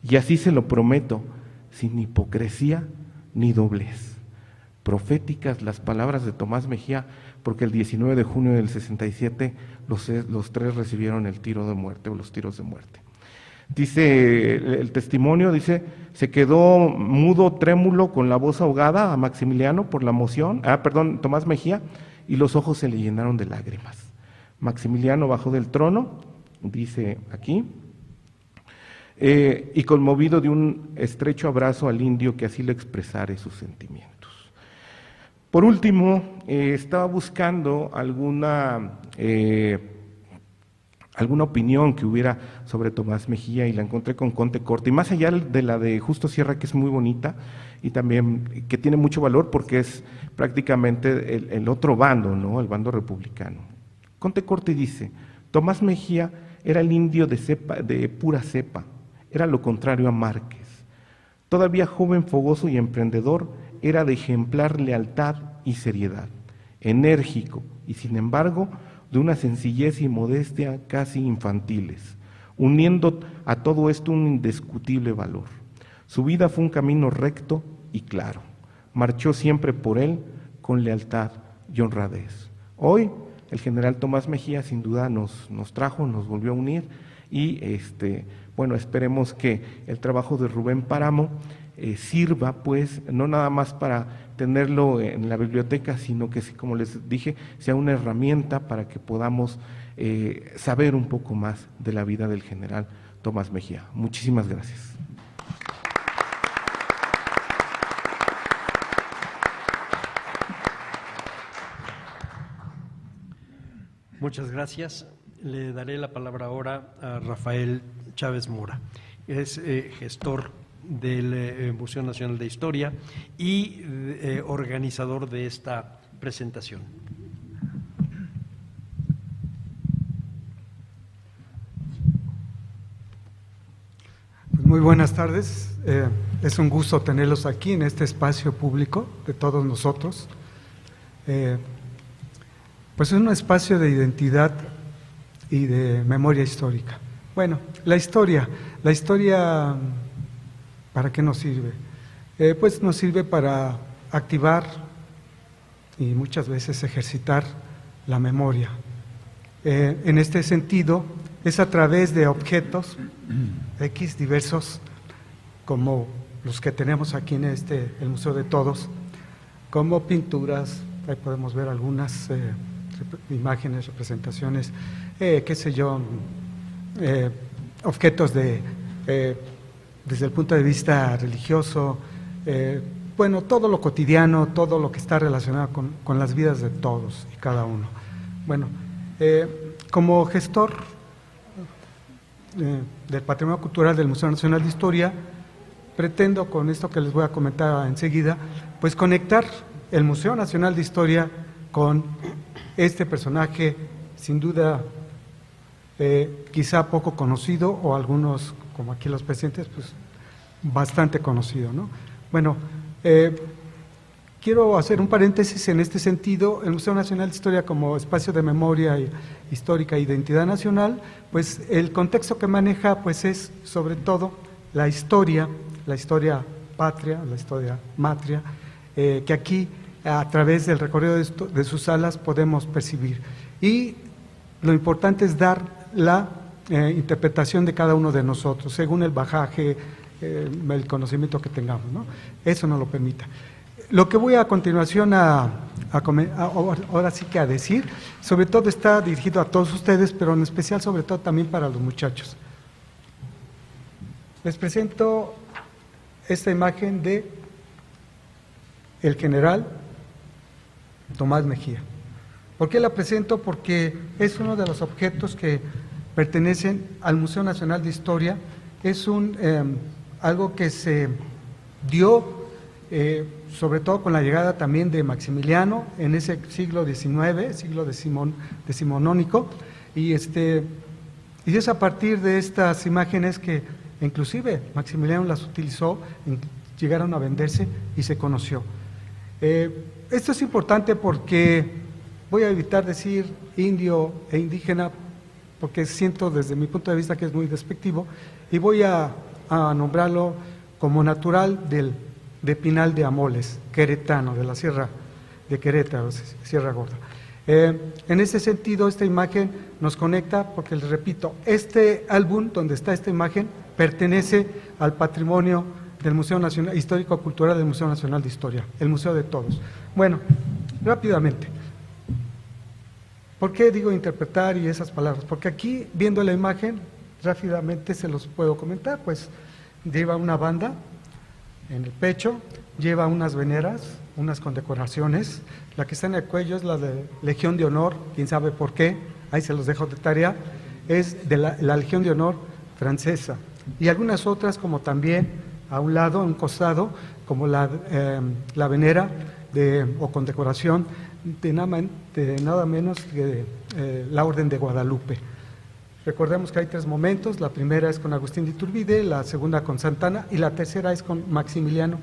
y así se lo prometo, sin hipocresía ni doblez. Proféticas las palabras de Tomás Mejía, porque el 19 de junio del 67 los 3 recibieron el tiro de muerte o los tiros de muerte. Dice el testimonio, dice, se quedó mudo, trémulo, con la voz ahogada a Maximiliano por la emoción, Tomás Mejía, y los ojos se le llenaron de lágrimas. Maximiliano bajó del trono, dice aquí, y conmovido de un estrecho abrazo al indio que así le expresare sus sentimientos. Por último, estaba buscando alguna opinión que hubiera sobre Tomás Mejía y la encontré con Conte Corte, y más allá de la de Justo Sierra, que es muy bonita y también que tiene mucho valor porque es prácticamente el otro bando, ¿no? El bando republicano. Conte Corte dice, Tomás Mejía era el indio de pura cepa, era lo contrario a Márquez. Todavía joven, fogoso y emprendedor, era de ejemplar lealtad y seriedad, enérgico y sin embargo de una sencillez y modestia casi infantiles, uniendo a todo esto un indiscutible valor. Su vida fue un camino recto y claro, marchó siempre por él con lealtad y honradez. Hoy el general Tomás Mejía sin duda nos volvió a unir y bueno, esperemos que el trabajo de Rubén Páramo sirva pues no nada más para tenerlo en la biblioteca, sino que, como les dije, sea una herramienta para que podamos saber un poco más de la vida del general Tomás Mejía. Muchísimas gracias. Muchas gracias. Le daré la palabra ahora a Rafael Chávez Mora. Es gestor del Museo Nacional de Historia y organizador de esta presentación. Pues muy buenas tardes. Es un gusto tenerlos aquí en este espacio público de todos nosotros. Pues es un espacio de identidad y de memoria histórica. Bueno, la historia, ¿para qué nos sirve? Pues nos sirve para activar y muchas veces ejercitar la memoria. En este sentido, es a través de objetos X diversos, como los que tenemos aquí en el Museo de Todos, como pinturas, ahí podemos ver algunas imágenes, representaciones, objetos desde el punto de vista religioso, bueno, todo lo cotidiano, todo lo que está relacionado con las vidas de todos y cada uno. Bueno, como gestor del Patrimonio Cultural del Museo Nacional de Historia, pretendo con esto que les voy a comentar enseguida, pues conectar el Museo Nacional de Historia con este personaje, sin duda, quizá poco conocido, o algunos, como aquí los presentes, pues bastante conocido, ¿no? Bueno, quiero hacer un paréntesis en este sentido. El Museo Nacional de Historia, como espacio de memoria histórica e identidad nacional, pues el contexto que maneja pues es sobre todo la historia patria, la historia matria, que aquí a través del recorrido de sus salas podemos percibir. Y lo importante es dar la interpretación de cada uno de nosotros, según el bagaje, el conocimiento que tengamos, ¿no? Eso nos lo permita. Lo que voy a continuación ahora sí que a decir, sobre todo está dirigido a todos ustedes, pero en especial sobre todo también para los muchachos. Les presento esta imagen de el general Tomás Mejía. ¿Por qué la presento? Porque es uno de los objetos que pertenecen al Museo Nacional de Historia. Es algo que se dio sobre todo con la llegada también de Maximiliano en ese siglo XIX, siglo decimonónico, y es a partir de estas imágenes que inclusive Maximiliano las utilizó, llegaron a venderse y se conoció. Esto es importante porque voy a evitar decir indio e indígena, porque siento desde mi punto de vista que es muy despectivo, y voy a nombrarlo como natural de Pinal de Amoles, queretano, de la Sierra de Querétaro, Sierra Gorda. En ese sentido, esta imagen nos conecta porque, les repito, este álbum donde está esta imagen pertenece al patrimonio del Museo Nacional Histórico-Cultural del Museo Nacional de Historia, el museo de todos. Bueno, rápidamente, ¿por qué digo interpretar y esas palabras? Porque aquí, viendo la imagen, rápidamente se los puedo comentar, pues lleva una banda en el pecho, lleva unas veneras, unas condecoraciones. La que está en el cuello es la de Legión de Honor, quién sabe por qué, ahí se los dejo de tarea, es de la Legión de Honor francesa. Y algunas otras, como también a un lado, a un costado, como la venera o condecoración de nada menos que la Orden de Guadalupe. Recordemos que hay tres momentos: la primera es con Agustín de Iturbide, la segunda con Santana y la tercera es con Maximiliano,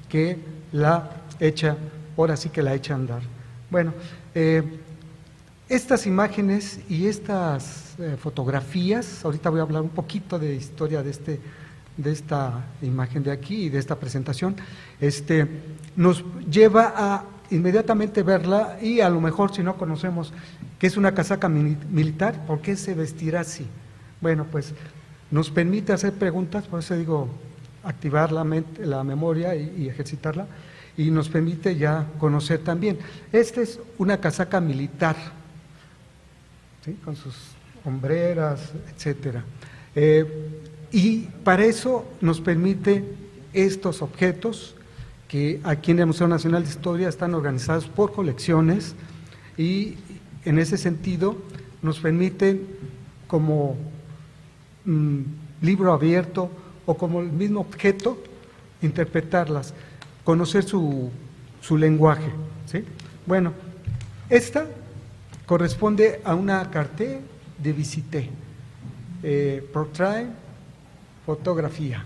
que la echa, ahora sí que la echa a andar. Bueno, estas imágenes y estas fotografías, ahorita voy a hablar un poquito de historia de esta imagen de aquí y de esta presentación, nos lleva a inmediatamente verla, y a lo mejor si no conocemos que es una casaca militar, ¿por qué se vestirá así? Bueno, pues nos permite hacer preguntas, por eso digo activar la mente, la memoria y ejercitarla, y nos permite ya conocer también. Esta es una casaca militar, ¿sí?, con sus hombreras, etcétera. Y para eso nos permite estos objetos que aquí en el Museo Nacional de Historia están organizados por colecciones, y en ese sentido nos permiten, como libro abierto o como el mismo objeto, interpretarlas, conocer su lenguaje, ¿sí? Bueno, esta corresponde a una carte de visité, portrait, fotografía.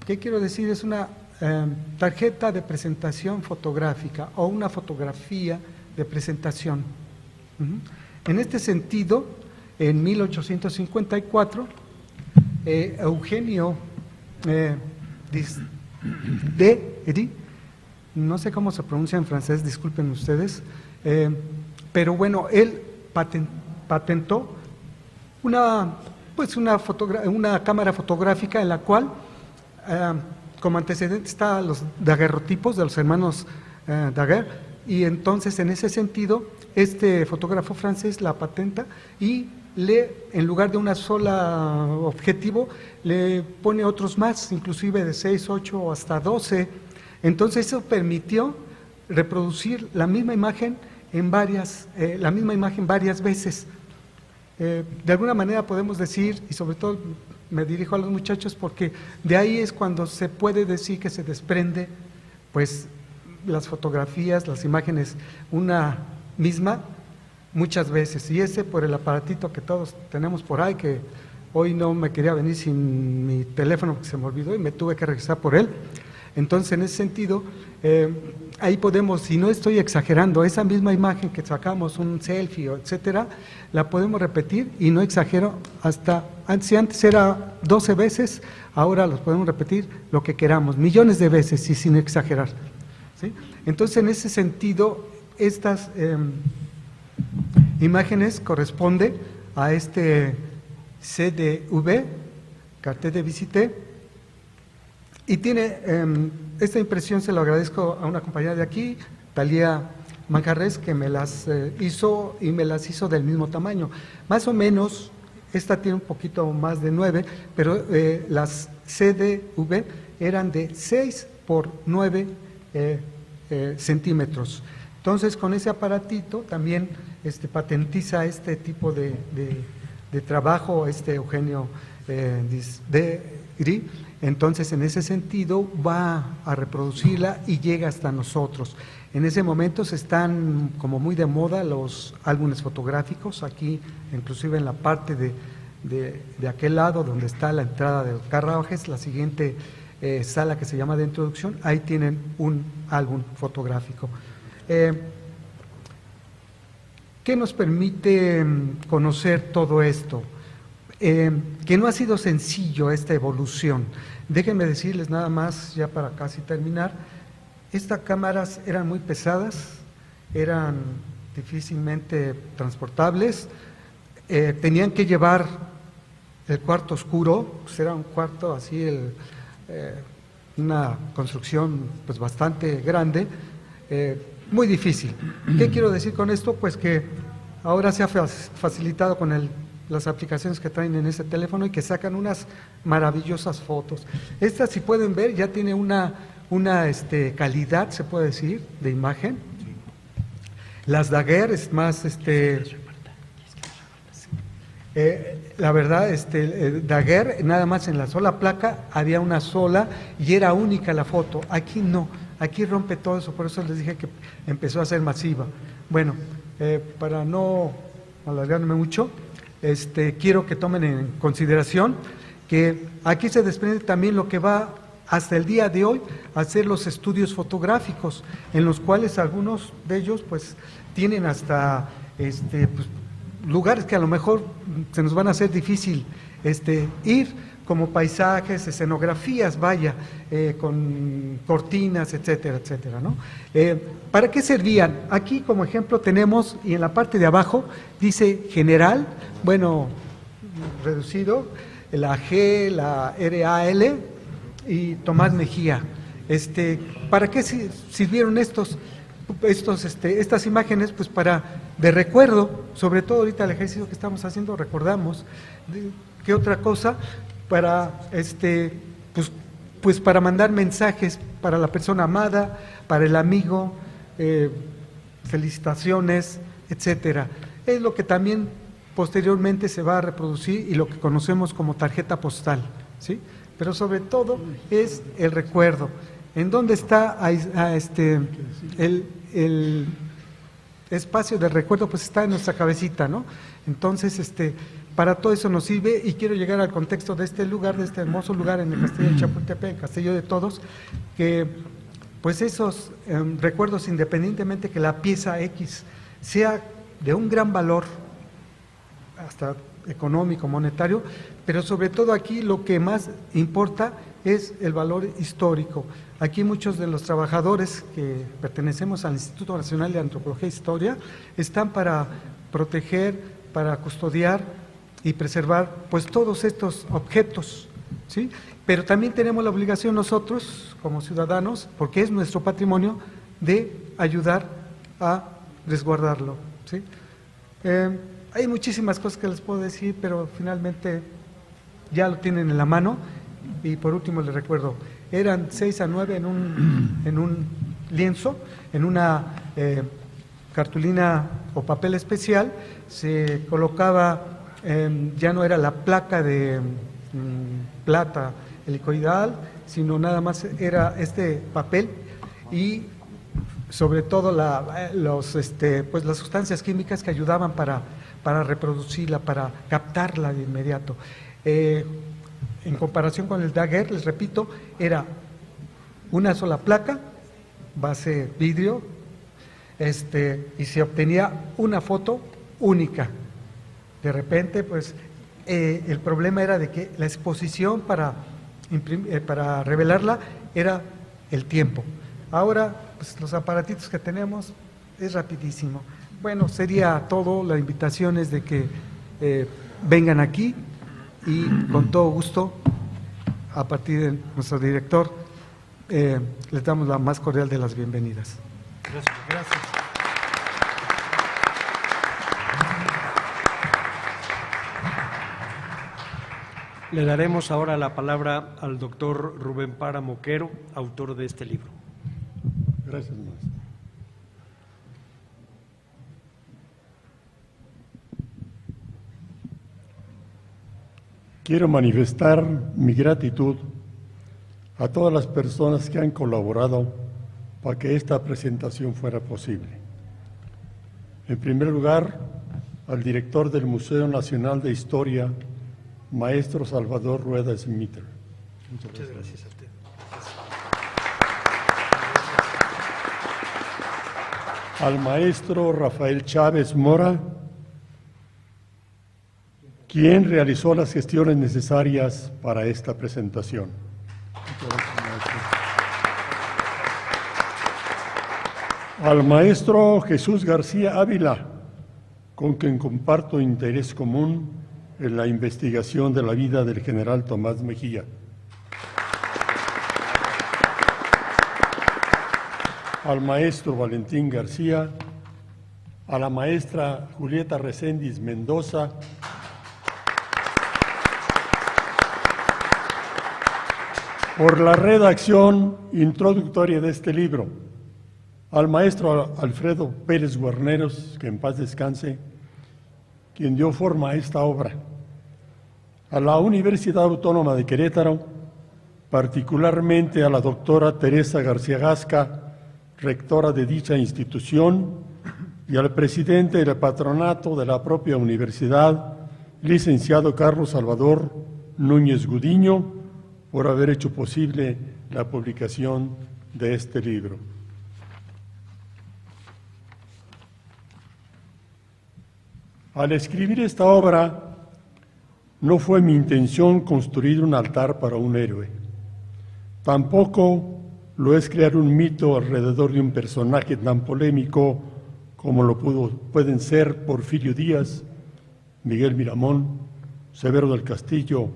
¿Qué quiero decir? Es una tarjeta de presentación fotográfica o una fotografía de presentación. En este sentido, en 1854, Eugenio no sé cómo se pronuncia en francés, disculpen ustedes, pero bueno, él patentó una cámara fotográfica en la cual, como antecedente, está los daguerrotipos de los hermanos Daguerre, y entonces en ese sentido este fotógrafo francés la patenta y en lugar de una sola objetivo, le pone otros más, inclusive de 6, 8 o hasta 12. Entonces eso permitió reproducir la misma imagen varias veces. De alguna manera podemos decir, y sobre todo me dirijo a los muchachos, porque de ahí es cuando se puede decir que se desprende, pues, las fotografías, las imágenes, una misma muchas veces, y ese por el aparatito que todos tenemos por ahí, que Hoy no me quería venir sin mi teléfono, que se me olvidó y me tuve que regresar por él. Entonces, en ese sentido, ahí podemos, si no estoy exagerando, esa misma imagen que sacamos, un selfie, etcétera, la podemos repetir y no exagero hasta, si antes era 12 veces, ahora los podemos repetir lo que queramos, millones de veces y sin exagerar, ¿sí? Entonces, en ese sentido, estas imágenes corresponden a este CDV, Cartel de Visite, y tiene, esta impresión se lo agradezco a una compañera de aquí, Talía Manjarres, que me las hizo y me las hizo del mismo tamaño. Más o menos, esta tiene un poquito más de 9, pero las CDV eran de 6 por 9 centímetros. Entonces, con ese aparatito también patentiza este tipo de trabajo, Eugenio Gris. Entonces, en ese sentido, va a reproducirla y llega hasta nosotros. En ese momento se están como muy de moda los álbumes fotográficos, aquí inclusive en la parte de aquel lado donde está la entrada de los carruajes, la siguiente sala que se llama de introducción, ahí tienen un álbum fotográfico. ¿Qué nos permite conocer todo esto? Que no ha sido sencillo esta evolución. Déjenme decirles nada más, ya para casi terminar, estas cámaras eran muy pesadas, eran difícilmente transportables, tenían que llevar el cuarto oscuro, pues era un cuarto así, una construcción pues bastante grande, muy difícil. ¿Qué quiero decir con esto? Pues que ahora se ha facilitado con las aplicaciones que traen en ese teléfono y que sacan unas maravillosas fotos. Esta, si pueden ver, ya tiene una calidad, se puede decir, de imagen. Las Daguerre es más, la verdad, Daguerre, nada más en la sola placa había una sola y era única la foto. Aquí no, aquí rompe todo eso, por eso les dije que empezó a ser masiva. Bueno, para no alargarme mucho, quiero que tomen en consideración que aquí se desprende también lo que va hasta el día de hoy a hacer los estudios fotográficos, en los cuales algunos de ellos pues tienen hasta pues, lugares que a lo mejor se nos van a hacer difícil ir, como paisajes, escenografías, vaya, con cortinas, etcétera, etcétera, ¿no? ¿Para qué servían? Aquí como ejemplo tenemos, y en la parte de abajo dice general, bueno, reducido, la G, la RAL y Tomás Mejía. ¿Para qué sirvieron estas imágenes? Pues de recuerdo, sobre todo ahorita el ejercicio que estamos haciendo, recordamos. ¿Qué otra cosa? Para pues para mandar mensajes para la persona amada, para el amigo, felicitaciones, etcétera. Es lo que también posteriormente se va a reproducir y lo que conocemos como tarjeta postal, ¿sí? Pero sobre todo es el recuerdo. ¿En dónde está el espacio del recuerdo? Pues está en nuestra cabecita, ¿no? Entonces, para todo eso nos sirve, y quiero llegar al contexto de este lugar, de este hermoso lugar en el Castillo de Chapultepec, Castillo de Todos, que pues esos recuerdos, independientemente que la pieza X sea de un gran valor, hasta económico, monetario, pero sobre todo aquí lo que más importa es el valor histórico. Aquí muchos de los trabajadores que pertenecemos al Instituto Nacional de Antropología e Historia están para proteger, para custodiar y preservar pues todos estos objetos, ¿sí? Pero también tenemos la obligación nosotros como ciudadanos, porque es nuestro patrimonio, de ayudar a resguardarlo, ¿sí? Hay muchísimas cosas que les puedo decir, pero finalmente ya lo tienen en la mano. Y por último les recuerdo, eran 6 a 9 en un lienzo, en una cartulina o papel especial, se colocaba, ya no era la placa de plata helicoidal, sino nada más era este papel y sobre todo pues las sustancias químicas que ayudaban para reproducirla, para captarla de inmediato. En comparación con el Daguerre, les repito, era una sola placa, base vidrio, y se obtenía una foto única. De repente, pues, el problema era de que la exposición para revelarla era el tiempo. Ahora, pues, los aparatitos que tenemos es rapidísimo. Bueno, sería todo. La invitación es de que vengan aquí y con todo gusto, a partir de nuestro director, les damos la más cordial de las bienvenidas. Gracias. Gracias. Le daremos ahora la palabra al doctor Rubén Páramo Quero, autor de este libro. Gracias, maestro. Quiero manifestar mi gratitud a todas las personas que han colaborado para que esta presentación fuera posible. En primer lugar, al director del Museo Nacional de Historia, maestro Salvador Rueda Smith. Muchas gracias a usted. Al maestro Rafael Chávez Mora, quien realizó las gestiones necesarias para esta presentación. Al maestro Jesús García Ávila, con quien comparto interés común en la investigación de la vida del general Tomás Mejía. Al maestro Valentín García, a la maestra Julieta Reséndiz Mendoza, por la redacción introductoria de este libro, al maestro Alfredo Pérez Guarneros, que en paz descanse, quien dio forma a esta obra, a la Universidad Autónoma de Querétaro, particularmente a la doctora Teresa García Gasca, rectora de dicha institución, y al presidente del patronato de la propia universidad, licenciado Carlos Salvador Núñez Gudiño, por haber hecho posible la publicación de este libro. Al escribir esta obra, no fue mi intención construir un altar para un héroe. Tampoco lo es crear un mito alrededor de un personaje tan polémico como lo pueden ser Porfirio Díaz, Miguel Miramón, Severo del Castillo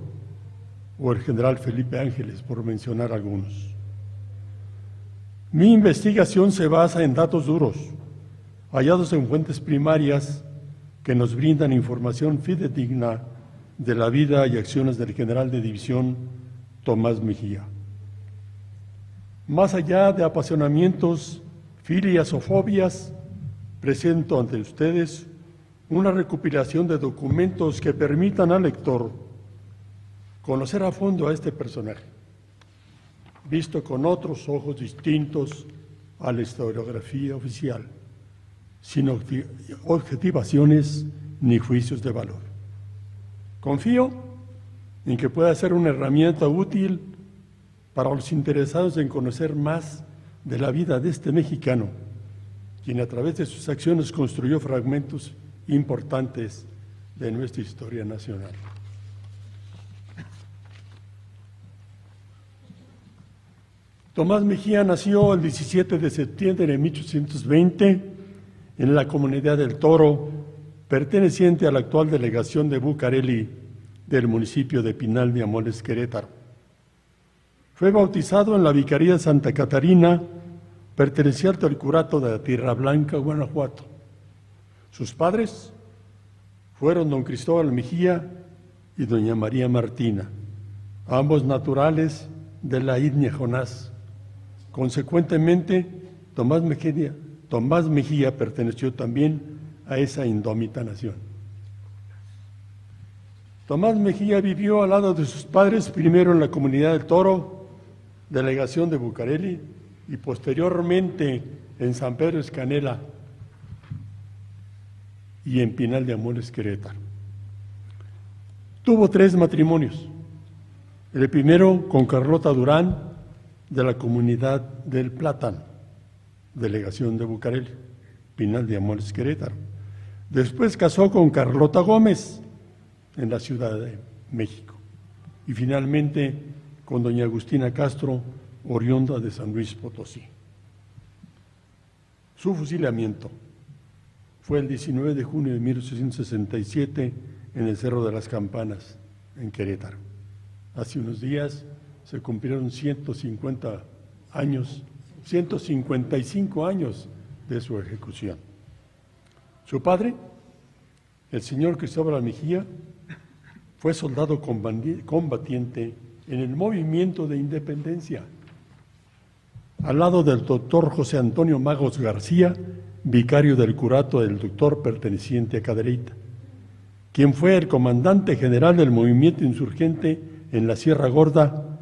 o el general Felipe Ángeles, por mencionar algunos. Mi investigación se basa en datos duros, hallados en fuentes primarias que nos brindan información fidedigna de la vida y acciones del general de división Tomás Mejía. Más allá de apasionamientos, filias o fobias, presento ante ustedes una recopilación de documentos que permitan al lector conocer a fondo a este personaje, visto con otros ojos distintos a la historiografía oficial, sin objetivaciones ni juicios de valor. Confío en que pueda ser una herramienta útil para los interesados en conocer más de la vida de este mexicano, quien a través de sus acciones construyó fragmentos importantes de nuestra historia nacional. Tomás Mejía nació el 17 de septiembre de 1820 en la comunidad del Toro, perteneciente a la actual delegación de Bucareli del municipio de Pinal de Amoles, Querétaro. Fue bautizado en la Vicaría de Santa Catarina, perteneciente al curato de Tierra Blanca, Guanajuato. Sus padres fueron don Cristóbal Mejía y doña María Martina, ambos naturales de la Idnia Jonás. Consecuentemente, Tomás Mejía perteneció también a esa indómita nación. Tomás Mejía vivió al lado de sus padres, primero en la comunidad del Toro, delegación de Bucareli, y posteriormente en San Pedro Escanela y en Pinal de Amoles, Querétaro. Tuvo 3 matrimonios. El primero con Carlota Durán, de la comunidad del Plátano, delegación de Bucareli, Pinal de Amores, Querétaro. Después casó con Carlota Gómez, en la Ciudad de México. Y finalmente con doña Agustina Castro, oriunda de San Luis Potosí. Su fusilamiento fue el 19 de junio de 1867 en el Cerro de las Campanas, en Querétaro. Hace unos días se cumplieron 155 años de su ejecución. Su padre, el señor Cristóbal Mejía, fue soldado combatiente en el movimiento de independencia, al lado del doctor José Antonio Magos García, vicario del curato del doctor perteneciente a Cadereyta, quien fue el comandante general del movimiento insurgente en la Sierra Gorda,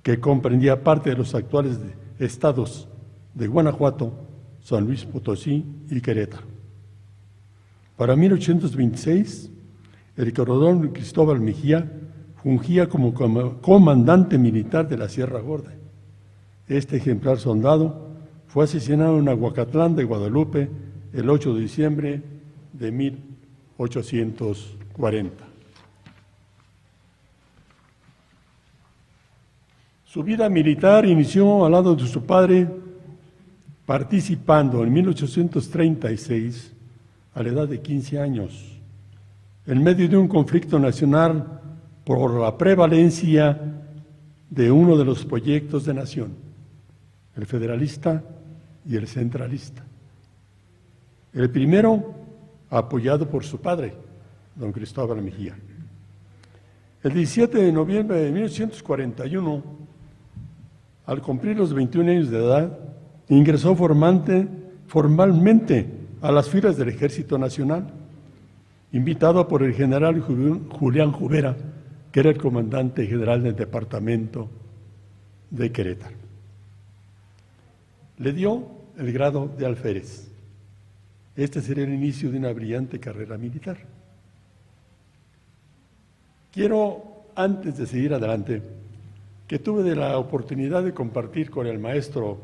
que comprendía parte de los actuales estados de Guanajuato, San Luis Potosí y Querétaro. Para 1826, el coronel Cristóbal Mejía fungía como comandante militar de la Sierra Gorda. Este ejemplar soldado fue asesinado en Aguacatlán de Guadalupe el 8 de diciembre de 1840. Su vida militar inició al lado de su padre, participando en 1836, a la edad de 15 años, en medio de un conflicto nacional por la prevalencia de uno de los proyectos de nación, el federalista y el centralista. El primero, apoyado por su padre, don Cristóbal Mejía. El 17 de noviembre de 1841, al cumplir los 21 años de edad, ingresó formalmente a las filas del Ejército Nacional, invitado por el general Julián Jubera, que era el comandante general del departamento de Querétaro. Le dio el grado de alférez. Este sería el inicio de una brillante carrera militar. Quiero, antes de seguir adelante, que tuve la oportunidad de compartir con el maestro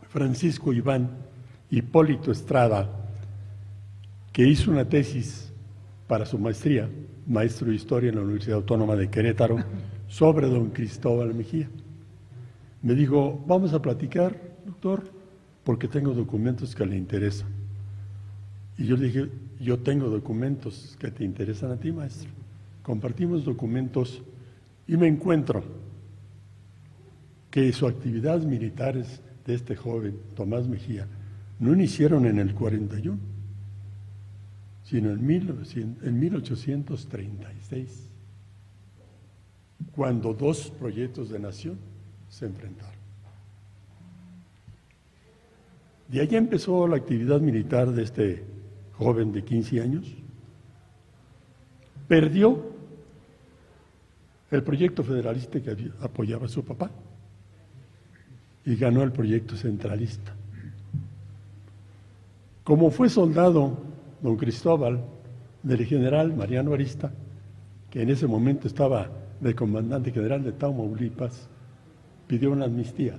Francisco Iván Hipólito Estrada, que hizo una tesis para su maestría, maestro de Historia en la Universidad Autónoma de Querétaro, sobre don Cristóbal Mejía. Me dijo, vamos a platicar, doctor, porque tengo documentos que le interesan. Y yo le dije, yo tengo documentos que te interesan a ti, maestro. Compartimos documentos y me encuentro que sus actividades militares de este joven, Tomás Mejía, no iniciaron en el 41, sino en 1836, cuando 2 proyectos de nación se enfrentaron. De ahí empezó la actividad militar de este joven de 15 años. Perdió el proyecto federalista que apoyaba a su papá y ganó el proyecto centralista. Como fue soldado don Cristóbal del general Mariano Arista, que en ese momento estaba de comandante general de Tamaulipas, pidió una amnistía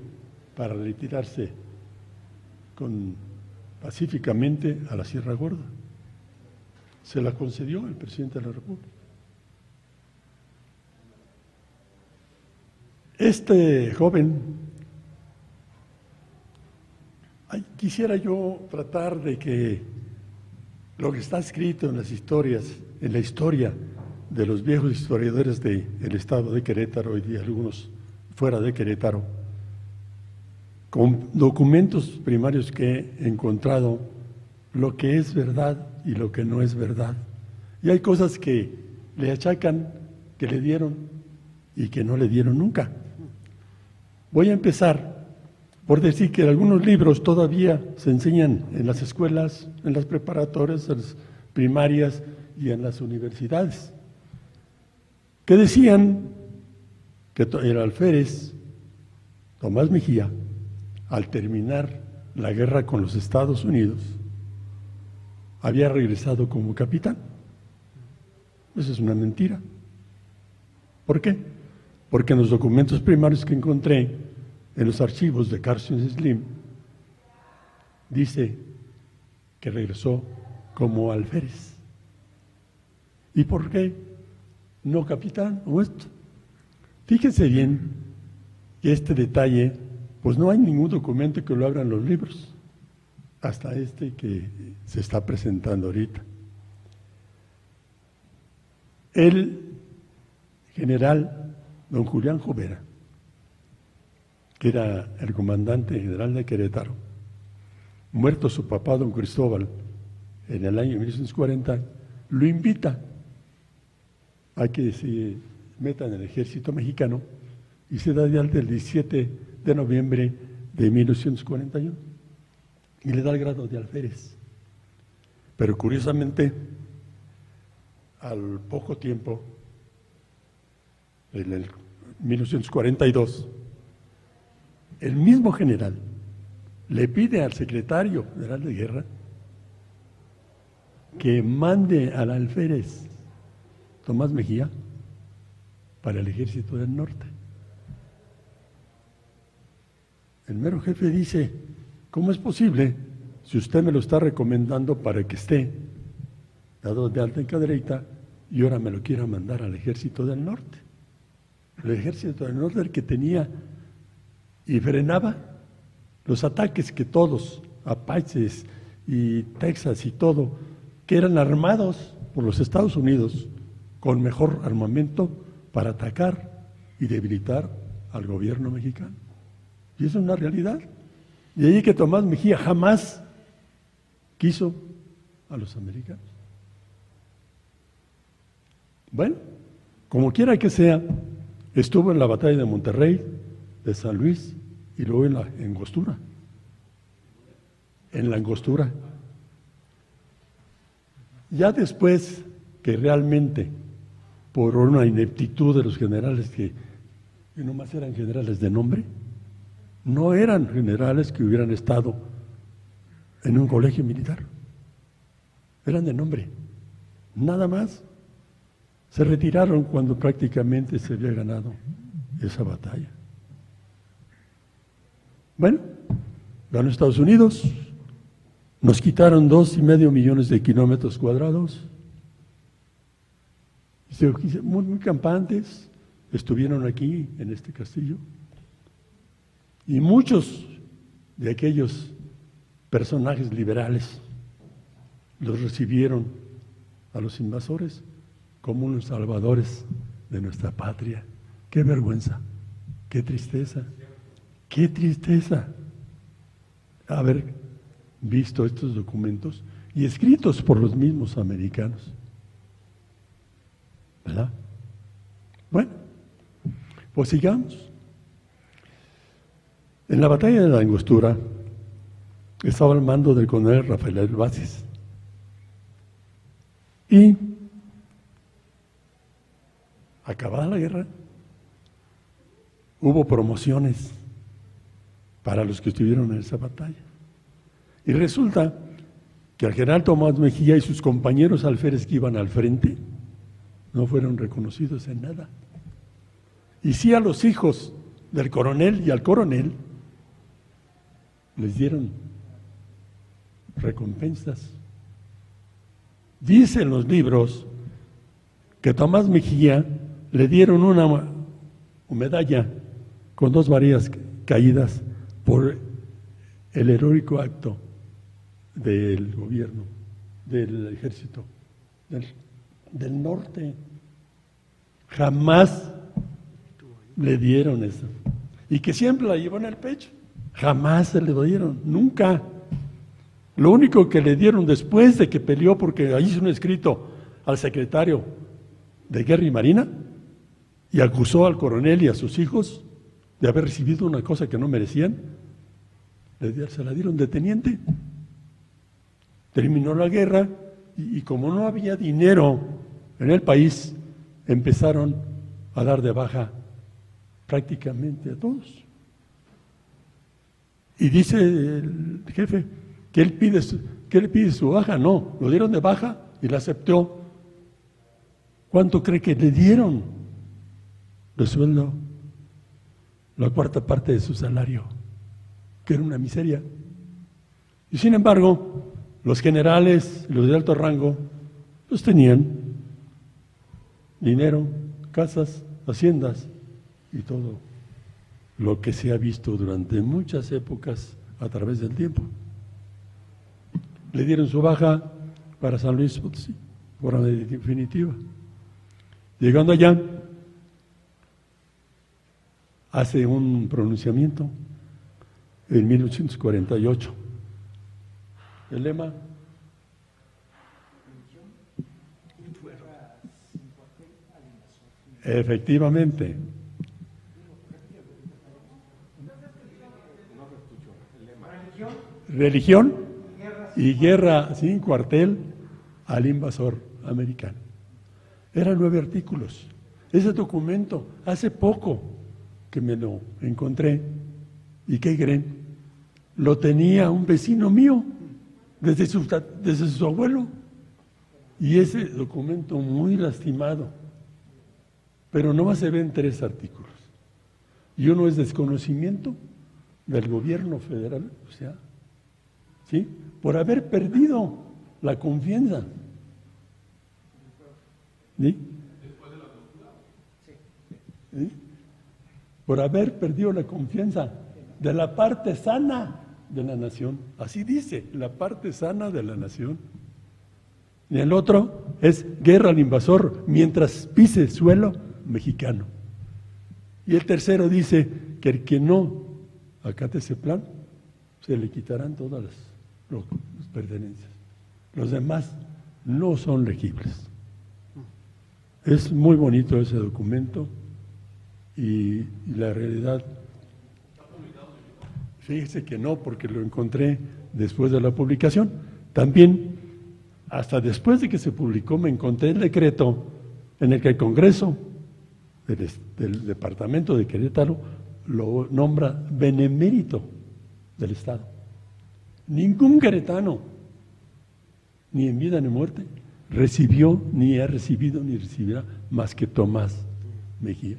para retirarse pacíficamente a la Sierra Gorda. Se la concedió el presidente de la República. Este joven, quisiera yo tratar de que lo que está escrito en las historias, en la historia de los viejos historiadores del estado de Querétaro y de algunos fuera de Querétaro, con documentos primarios que he encontrado, lo que es verdad y lo que no es verdad. Y hay cosas que le achacan, que le dieron y que no le dieron nunca. Voy a empezar por decir que algunos libros todavía se enseñan en las escuelas, en las preparatorias, en las primarias y en las universidades, que decían que el alférez Tomás Mejía, al terminar la guerra con los Estados Unidos, había regresado como capitán. Eso es una mentira. ¿Por qué? Porque en los documentos primarios que encontré en los archivos de Carson Slim, dice que regresó como alférez. ¿Y por qué no capitán o esto? Fíjense bien que este detalle, pues no hay ningún documento que lo abran los libros, hasta este que se está presentando ahorita. El general don Julián Jovera, que era el comandante general de Querétaro, muerto su papá don Cristóbal en el año 1940, lo invita a que se meta en el ejército mexicano y se da de alta el 17 de noviembre de 1941 y le da el grado de alférez. Pero curiosamente, al poco tiempo, en el 1942, el mismo general le pide al secretario general de guerra que mande al alférez Tomás Mejía para el ejército del norte. El mero jefe dice: ¿cómo es posible si usted me lo está recomendando para que esté dado de alta en cadereita y ahora me lo quiera mandar al ejército del norte? El ejército del norte, el que tenía y frenaba los ataques que todos, apaches y Texas y todo, que eran armados por los Estados Unidos con mejor armamento para atacar y debilitar al gobierno mexicano. Y eso es una realidad. Y ahí que Tomás Mejía jamás quiso a los americanos. Bueno, como quiera que sea, estuvo en la batalla de Monterrey, de San Luis y luego en la Angostura. En la Angostura. Ya después que realmente, por una ineptitud de los generales que nomás eran generales de nombre, no eran generales que hubieran estado en un colegio militar, eran de nombre, nada más. Se retiraron cuando prácticamente se había ganado esa batalla. Bueno, ganó Estados Unidos, nos quitaron 2,5 millones de kilómetros cuadrados, muy campantes estuvieron aquí en este castillo, y muchos de aquellos personajes liberales los recibieron a los invasores como unos salvadores de nuestra patria. ¡Qué vergüenza! ¡Qué tristeza! ¡Qué tristeza! Haber visto estos documentos y escritos por los mismos americanos, ¿verdad? Bueno, pues sigamos. En la batalla de la Angostura estaba al mando del coronel Rafael Vázquez y acabada la guerra hubo promociones para los que estuvieron en esa batalla y resulta que al general Tomás Mejía y sus compañeros alférez que iban al frente no fueron reconocidos en nada, y sí a los hijos del coronel y al coronel les dieron recompensas. Dicen los libros que a Tomás Mejía le dieron una medalla con 2 varillas caídas por el heroico acto del gobierno, del ejército, del norte. Jamás le dieron eso. Y que siempre la llevó en el pecho. Jamás se le dieron, nunca. Lo único que le dieron después de que peleó, porque hizo un escrito al secretario de Guerra y Marina y acusó al coronel y a sus hijos de haber recibido una cosa que no merecían, se la dieron de teniente. Terminó la guerra y como no había dinero en el país, empezaron a dar de baja prácticamente a todos. Y dice el jefe que él pide su baja. No, lo dieron de baja y la aceptó. ¿Cuánto cree que le dieron? de sueldo, la cuarta parte de su salario, que era una miseria. Y sin embargo, los generales, los de alto rango, pues tenían dinero, casas, haciendas y todo lo que se ha visto durante muchas épocas a través del tiempo. Le dieron su baja para San Luis Potosí, por definitiva. Llegando allá, hace un pronunciamiento en 1848. El lema: efectivamente. Religión y guerra sin cuartel al invasor americano. Eran 9 artículos. Ese documento, hace poco que me lo encontré, ¿y qué creen? Lo tenía un vecino mío desde su abuelo, y ese documento muy lastimado, pero nomás se ven 3 artículos, y uno es desconocimiento del gobierno federal, o sea, ¿sí?, por haber perdido la confianza, ¿sí?, ¿sí?, por haber perdido la confianza de la parte sana de la nación. Así dice, la parte sana de la nación. Y el otro es guerra al invasor mientras pise suelo mexicano. Y el tercero dice que el que no acate ese plan, se le quitarán todas las pertenencias. Los demás no son legibles. Es muy bonito ese documento. Y la realidad, fíjese que no, porque lo encontré después de la publicación. También, hasta después de que se publicó, me encontré el decreto en el que el Congreso del Departamento de Querétaro lo nombra benemérito del Estado. Ningún queretano, ni en vida ni muerte, recibió, ni ha recibido, ni recibirá más que Tomás Mejía.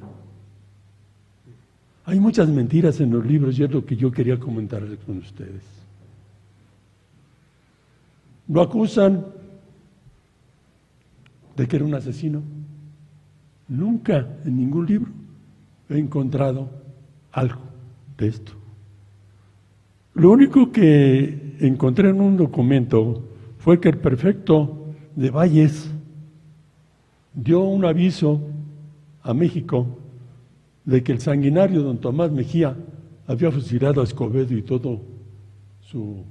Hay muchas mentiras en los libros y es lo que yo quería comentarles con ustedes. Lo acusan de que era un asesino. Nunca en ningún libro he encontrado algo de esto. Lo único que encontré en un documento fue que el prefecto de Valles dio un aviso a México de que el sanguinario don Tomás Mejía había fusilado a Escobedo y todo su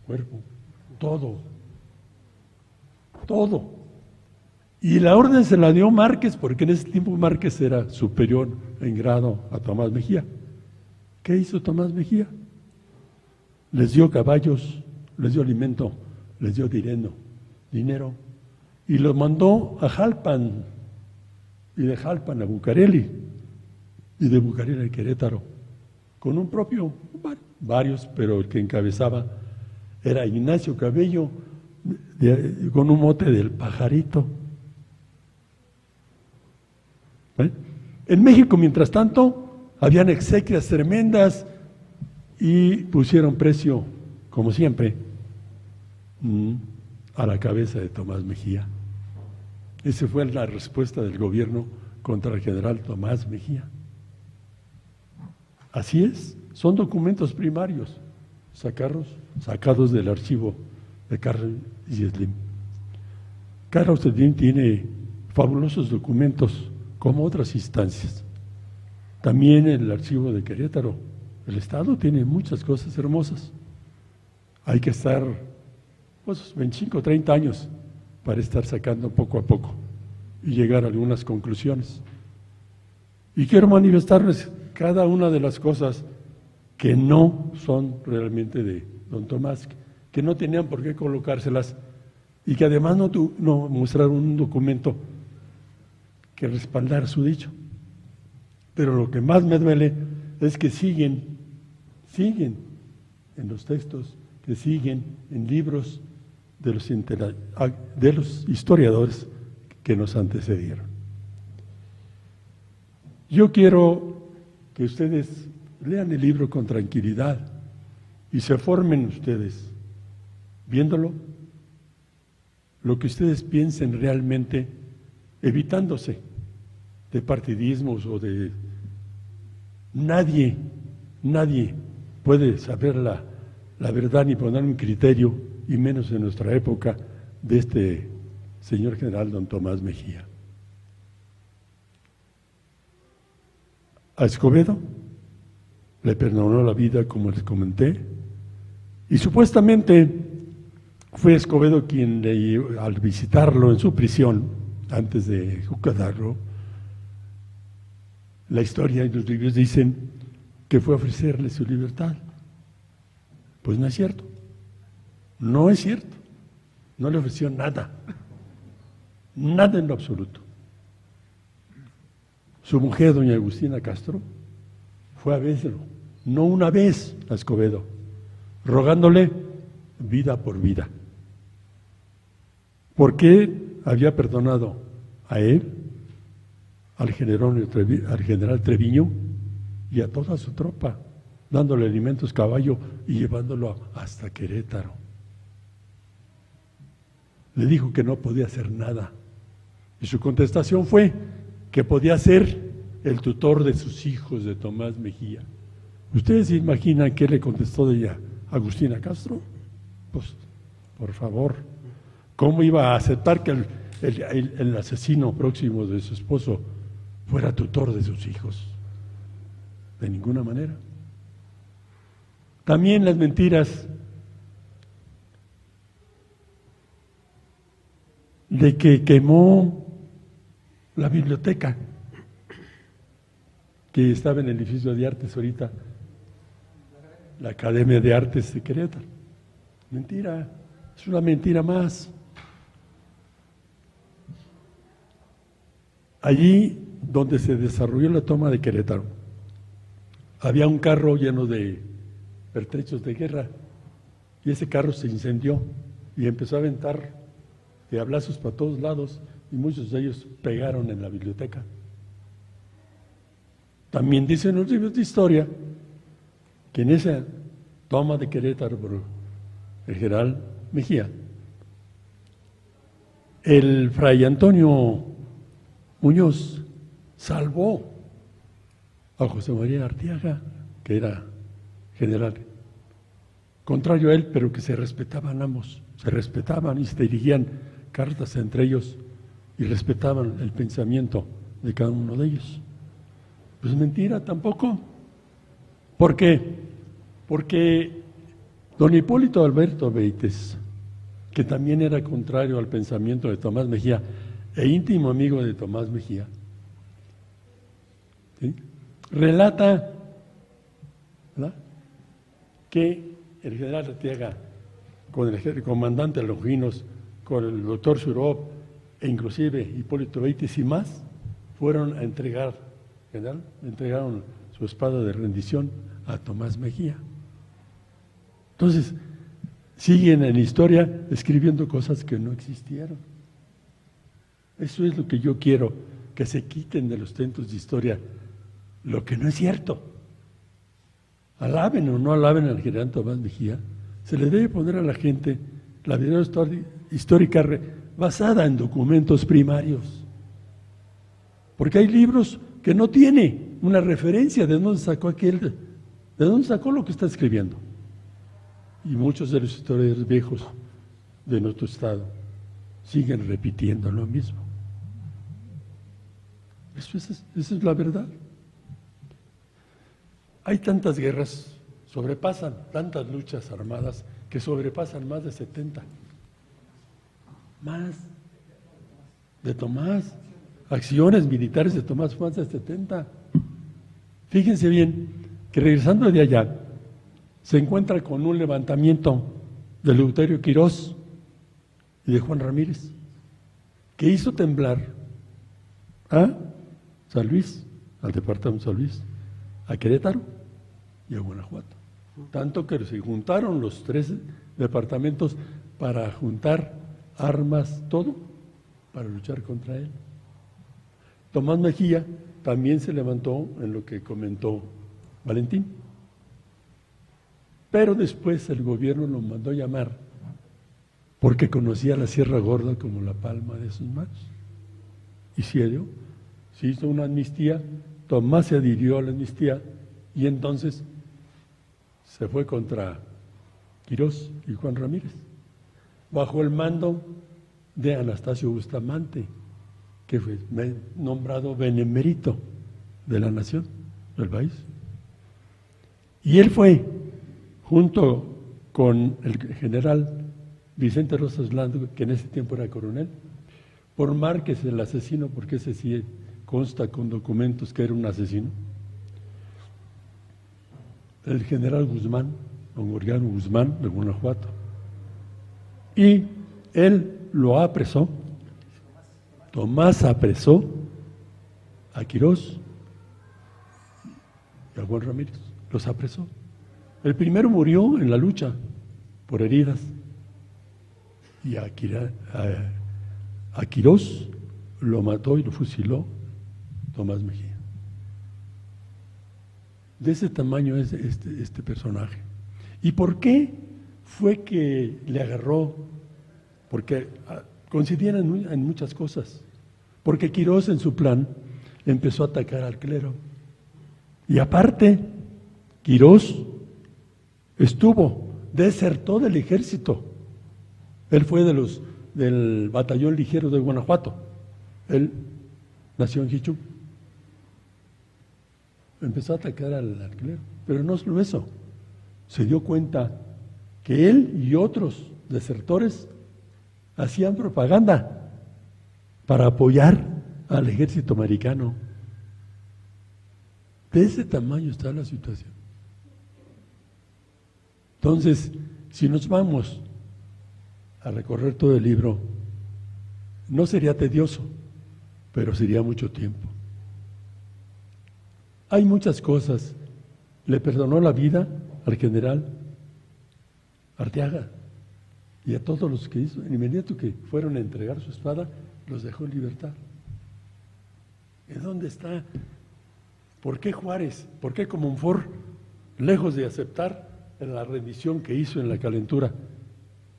cuerpo, todo. Y la orden se la dio Márquez, porque en ese tiempo Márquez era superior en grado a Tomás Mejía. ¿Qué hizo Tomás Mejía? Les dio caballos, les dio alimento, les dio dinero, y los mandó a Jalpan, y de Jalpan a Bucareli, y de Bucareli a Querétaro, con un propio, varios, pero el que encabezaba era Ignacio Cabello, con un mote del Pajarito. En México, mientras tanto, habían exequias tremendas y pusieron precio, como siempre, a la cabeza de Tomás Mejía. Esa fue la respuesta del gobierno contra el general Tomás Mejía. Así es, son documentos primarios, sacados del archivo de Carlos Slim. Carlos Slim tiene fabulosos documentos, como otras instancias. También el archivo de Querétaro, el Estado tiene muchas cosas hermosas. Hay que estar, 25 o 30 años para estar sacando poco a poco y llegar a algunas conclusiones. Y quiero manifestarles cada una de las cosas que no son realmente de don Tomás, que no tenían por qué colocárselas y que además no mostraron un documento que respaldara su dicho. Pero lo que más me duele es que siguen en los textos, que siguen en libros de los historiadores que nos antecedieron. Yo quiero que ustedes lean el libro con tranquilidad y se formen ustedes, viéndolo, lo que ustedes piensen realmente, evitándose de partidismos o de... Nadie puede saber la verdad ni poner un criterio, y menos en nuestra época, de este señor general don Tomás Mejía. A Escobedo le perdonó la vida, como les comenté, y supuestamente fue Escobedo quien, al visitarlo en su prisión, antes de ejecutarlo, la historia y los libros dicen que fue a ofrecerle su libertad. Pues no es cierto, no es cierto, no le ofreció nada, nada en lo absoluto. Su mujer, doña Agustina Castro, fue a verlo, no una vez a Escobedo, rogándole vida por vida. ¿Por qué había perdonado a él, al general Treviño y a toda su tropa, dándole alimentos caballo y llevándolo hasta Querétaro? Le dijo que no podía hacer nada, y su contestación fue que podía ser el tutor de sus hijos, de Tomás Mejía. ¿Ustedes se imaginan qué le contestó de ella Agustina Castro? Pues, por favor, ¿cómo iba a aceptar que el asesino próximo de su esposo fuera tutor de sus hijos? De ninguna manera. También las mentiras de que quemó la biblioteca que estaba en el edificio de artes ahorita, la Academia de Artes de Querétaro. Mentira, es una mentira más. Allí donde se desarrolló la toma de Querétaro, había un carro lleno de pertrechos de guerra, y ese carro se incendió y empezó a aventar diablazos para todos lados, y muchos de ellos pegaron en la biblioteca. También dicen los libros de historia que en esa toma de Querétaro por el general Mejía, el fray Antonio Muñoz salvó a José María Arteaga, que era general, contrario a él, pero que se respetaban ambos, se respetaban y se dirigían cartas entre ellos y respetaban el pensamiento de cada uno de ellos. Pues mentira tampoco. ¿Por qué? Porque don Hipólito Alberto Beites, que también era contrario al pensamiento de Tomás Mejía e íntimo amigo de Tomás Mejía, ¿sí?, relata, ¿verdad?, que el general Arteaga, con el comandante Longinos, con el doctor Surop e inclusive Hipólito Beites y más, fueron a entregaron su espada de rendición a Tomás Mejía. Entonces, siguen en historia escribiendo cosas que no existieron. Eso es lo que yo quiero, que se quiten de los tentos de historia lo que no es cierto. Alaben o no alaben al general Tomás Mejía, se le debe poner a la gente la verdad histórica basada en documentos primarios. Porque hay libros que no tiene una referencia de dónde sacó de dónde sacó lo que está escribiendo. Y muchos de los historiadores viejos de nuestro estado siguen repitiendo lo mismo. Esa es la verdad. Hay tantas guerras, sobrepasan tantas luchas armadas que sobrepasan más de 70. Más de Tomás. Acciones militares de Tomás, más de 70. Fíjense bien que regresando de allá se encuentra con un levantamiento de Eleuterio Quirós y de Juan Ramírez, que hizo temblar a San Luis, al departamento de San Luis, a Querétaro y a Guanajuato. Tanto que se juntaron los tres departamentos para juntar armas, todo, para luchar contra él. Tomás Mejía también se levantó en lo que comentó Valentín. Pero después el gobierno lo mandó llamar porque conocía la Sierra Gorda como la palma de sus manos. Y se hizo una amnistía, Tomás se adhirió a la amnistía y entonces se fue contra Quirós y Juan Ramírez, bajo el mando de Anastasio Bustamante, que fue nombrado benemérito de la nación, del país. Y él fue, junto con el general Vicente Rosas Lando, que en ese tiempo era coronel, por Márquez, el asesino, porque ese sí consta con documentos que era un asesino, el general Guzmán, don Gorgiano Guzmán, de Guanajuato, y él lo apresó. Tomás apresó a Quirós y a Juan Ramírez, los apresó. El primero murió en la lucha por heridas y a Quirós lo mató y lo fusiló Tomás Mejía. De ese tamaño es este personaje. ¿Y por qué fue que le agarró? Porque coincidían en muchas cosas. Porque Quirós en su plan empezó a atacar al clero. Y aparte, Quirós desertó del ejército. Él fue del batallón ligero de Guanajuato. Él nació en Jichú. Empezó a atacar al clero. Pero no solo eso. Se dio cuenta que él y otros desertores hacían propaganda para apoyar al ejército americano. De ese tamaño está la situación. Entonces, si nos vamos a recorrer todo el libro, no sería tedioso, pero sería mucho tiempo. Hay muchas cosas. Le perdonó la vida al general Arteaga y a todos los que hizo, en inmediato que fueron a entregar su espada, los dejó en libertad. ¿En dónde está? ¿Por qué Juárez? ¿Por qué Comonfort, lejos de aceptar la rendición que hizo en la calentura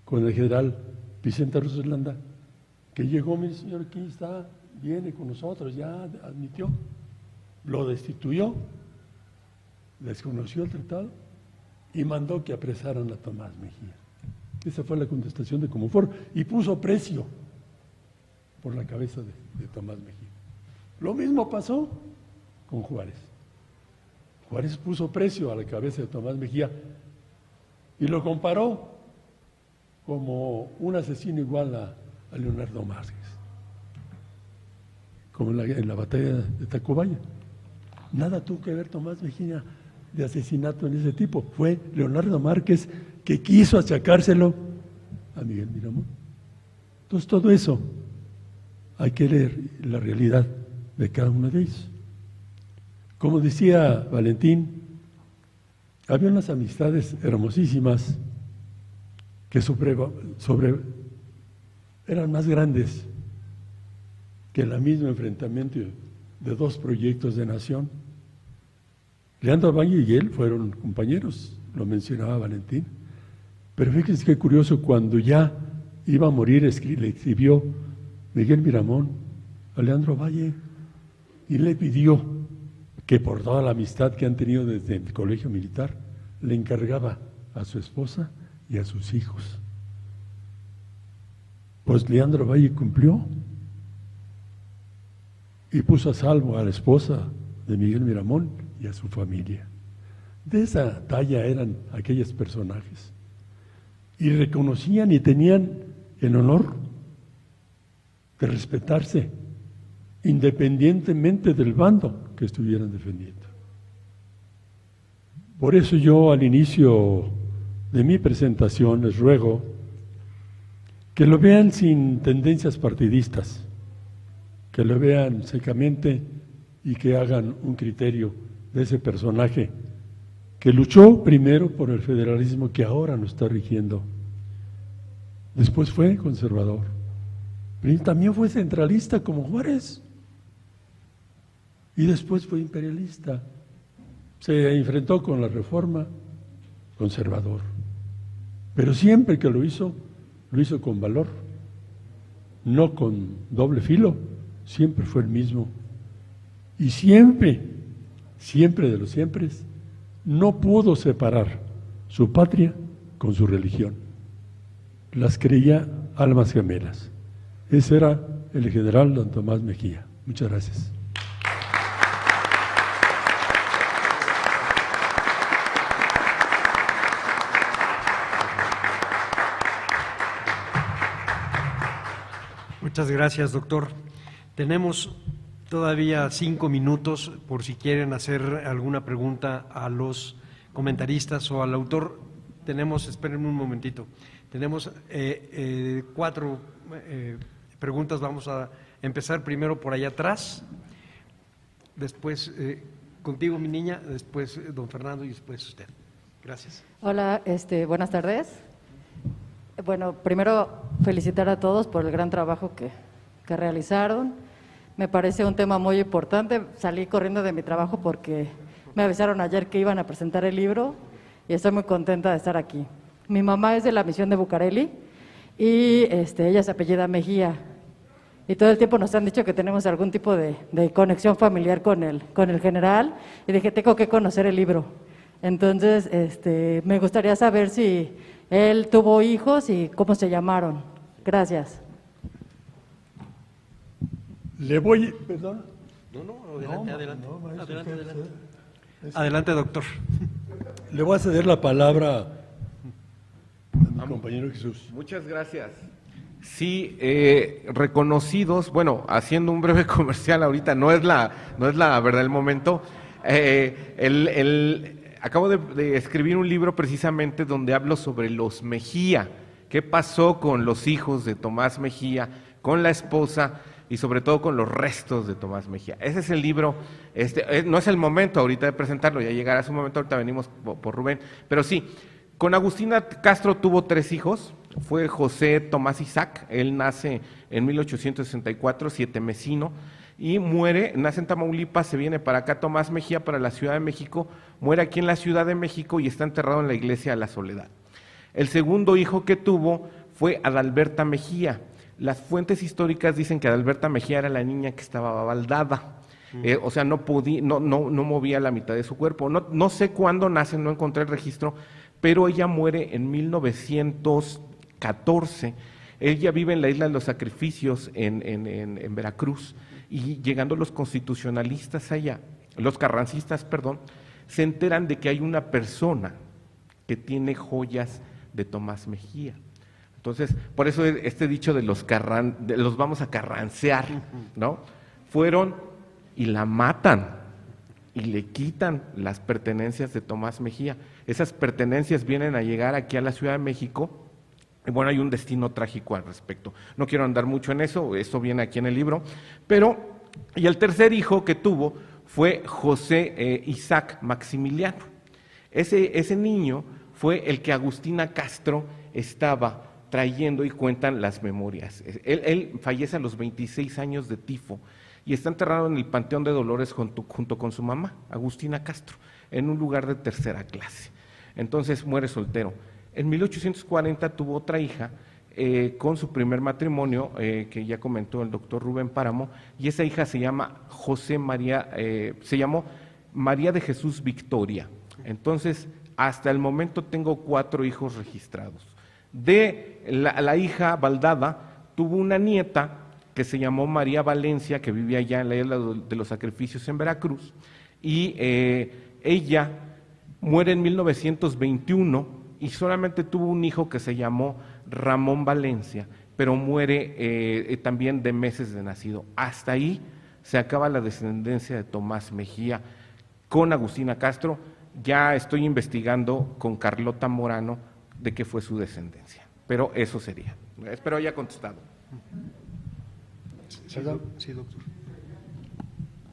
con el general Vicente Rosas Landa, que llegó, mi señor, aquí está, viene con nosotros, ya admitió, lo destituyó, desconoció el tratado y mandó que apresaran a Tomás Mejía? Esa fue la contestación de Comonfort y puso precio por la cabeza de Tomás Mejía. Lo mismo pasó con Juárez. Juárez puso precio a la cabeza de Tomás Mejía y lo comparó como un asesino igual a Leonardo Márquez, como en la batalla de Tacubaya. Nada tuvo que ver Tomás Mejía de asesinato en ese tipo. Fue Leonardo Márquez que quiso achacárselo a Miguel Miramón. Entonces todo eso hay que leer la realidad de cada uno de ellos. Como decía Valentín, había unas amistades hermosísimas que eran más grandes que el mismo enfrentamiento de dos proyectos de nación. Leandro Valle y él fueron compañeros, lo mencionaba Valentín. Pero fíjense qué curioso, cuando ya iba a morir, le escribió Miguel Miramón a Leandro Valle y le pidió que por toda la amistad que han tenido desde el colegio militar, le encargaba a su esposa y a sus hijos. Pues Leandro Valle cumplió y puso a salvo a la esposa de Miguel Miramón y a su familia. De esa talla eran aquellos personajes. Y reconocían y tenían el honor de respetarse, independientemente del bando que estuvieran defendiendo. Por eso yo al inicio de mi presentación les ruego que lo vean sin tendencias partidistas, que lo vean secamente y que hagan un criterio de ese personaje que luchó primero por el federalismo que ahora nos está rigiendo. Después fue conservador, pero también fue centralista como Juárez. y después fue imperialista. Se enfrentó con la Reforma, conservador. Pero siempre que lo hizo con valor, no con doble filo, siempre fue el mismo. Y siempre de los siempre, no pudo separar su patria con su religión. Las creía almas gemelas. Ese era el general don Tomás Mejía. Muchas gracias. Muchas gracias, doctor. Tenemos todavía 5 minutos por si quieren hacer alguna pregunta a los comentaristas o al autor. Espérenme un momentito, tenemos 4 preguntas. Vamos a empezar primero por allá atrás, después contigo, mi niña, después don Fernando y después usted. Gracias. Hola, buenas tardes. Bueno, primero felicitar a todos por el gran trabajo que realizaron. Me parece un tema muy importante. Salí corriendo de mi trabajo porque me avisaron ayer que iban a presentar el libro y estoy muy contenta de estar aquí. Mi mamá es de la misión de Bucareli y ella se apellida Mejía. Y todo el tiempo nos han dicho que tenemos algún tipo de conexión familiar con el general y dije, tengo que conocer el libro. Entonces, me gustaría saber si él tuvo hijos y cómo se llamaron. Gracias. Perdón. Adelante. Maestro, Adelante. Adelante, doctor. Le voy a ceder la palabra a mi compañero Jesús. Muchas gracias. Sí, reconocidos, bueno, haciendo un breve comercial ahorita, no es la verdad el momento. Acabo de escribir un libro precisamente donde hablo sobre los Mejía, qué pasó con los hijos de Tomás Mejía, con la esposa y sobre todo con los restos de Tomás Mejía. Ese es el libro, no es el momento ahorita de presentarlo, ya llegará su momento, ahorita venimos por Rubén, pero sí, con Agustina Castro tuvo 3 hijos, fue José Tomás Isaac, él nace en 1864, sietemesino, y nace en Tamaulipas, se viene para acá Tomás Mejía, para la Ciudad de México, muere aquí en la Ciudad de México y está enterrado en la iglesia de la Soledad. El segundo hijo que tuvo fue Adalberta Mejía. Las fuentes históricas dicen que Adalberta Mejía era la niña que estaba baldada, o sea, no movía la mitad de su cuerpo. No sé cuándo nace, no encontré el registro, pero ella muere en 1914. Ella vive en la Isla de los Sacrificios, en Veracruz, y llegando los constitucionalistas allá, los carrancistas, perdón, se enteran de que hay una persona que tiene joyas de Tomás Mejía. Entonces, por eso este dicho de los vamos a carrancear, ¿no? Fueron y la matan y le quitan las pertenencias de Tomás Mejía. Esas pertenencias vienen a llegar aquí a la Ciudad de México. Y bueno, hay un destino trágico al respecto. No quiero andar mucho en eso viene aquí en el libro, y el tercer hijo que tuvo fue José Isaac Maximiliano. Ese niño fue el que Agustina Castro estaba trayendo y cuentan las memorias. Él fallece a los 26 años de tifo y está enterrado en el Panteón de Dolores junto con su mamá, Agustina Castro, en un lugar de tercera clase. Entonces muere soltero. En 1840 tuvo otra hija con su primer matrimonio, que ya comentó el doctor Rubén Páramo, y esa hija se llama se llamó María de Jesús Victoria. Entonces, hasta el momento tengo 4 hijos registrados. De la hija baldada, tuvo una nieta que se llamó María Valencia, que vivía allá en la Isla de los Sacrificios en Veracruz, y ella muere en 1921 y solamente tuvo un hijo que se llamó Ramón Valencia, pero muere también de meses de nacido. Hasta ahí se acaba la descendencia de Tomás Mejía con Agustina Castro. Ya estoy investigando con Carlota Morano de qué fue su descendencia, pero eso sería. Espero haya contestado. Sí, doctor.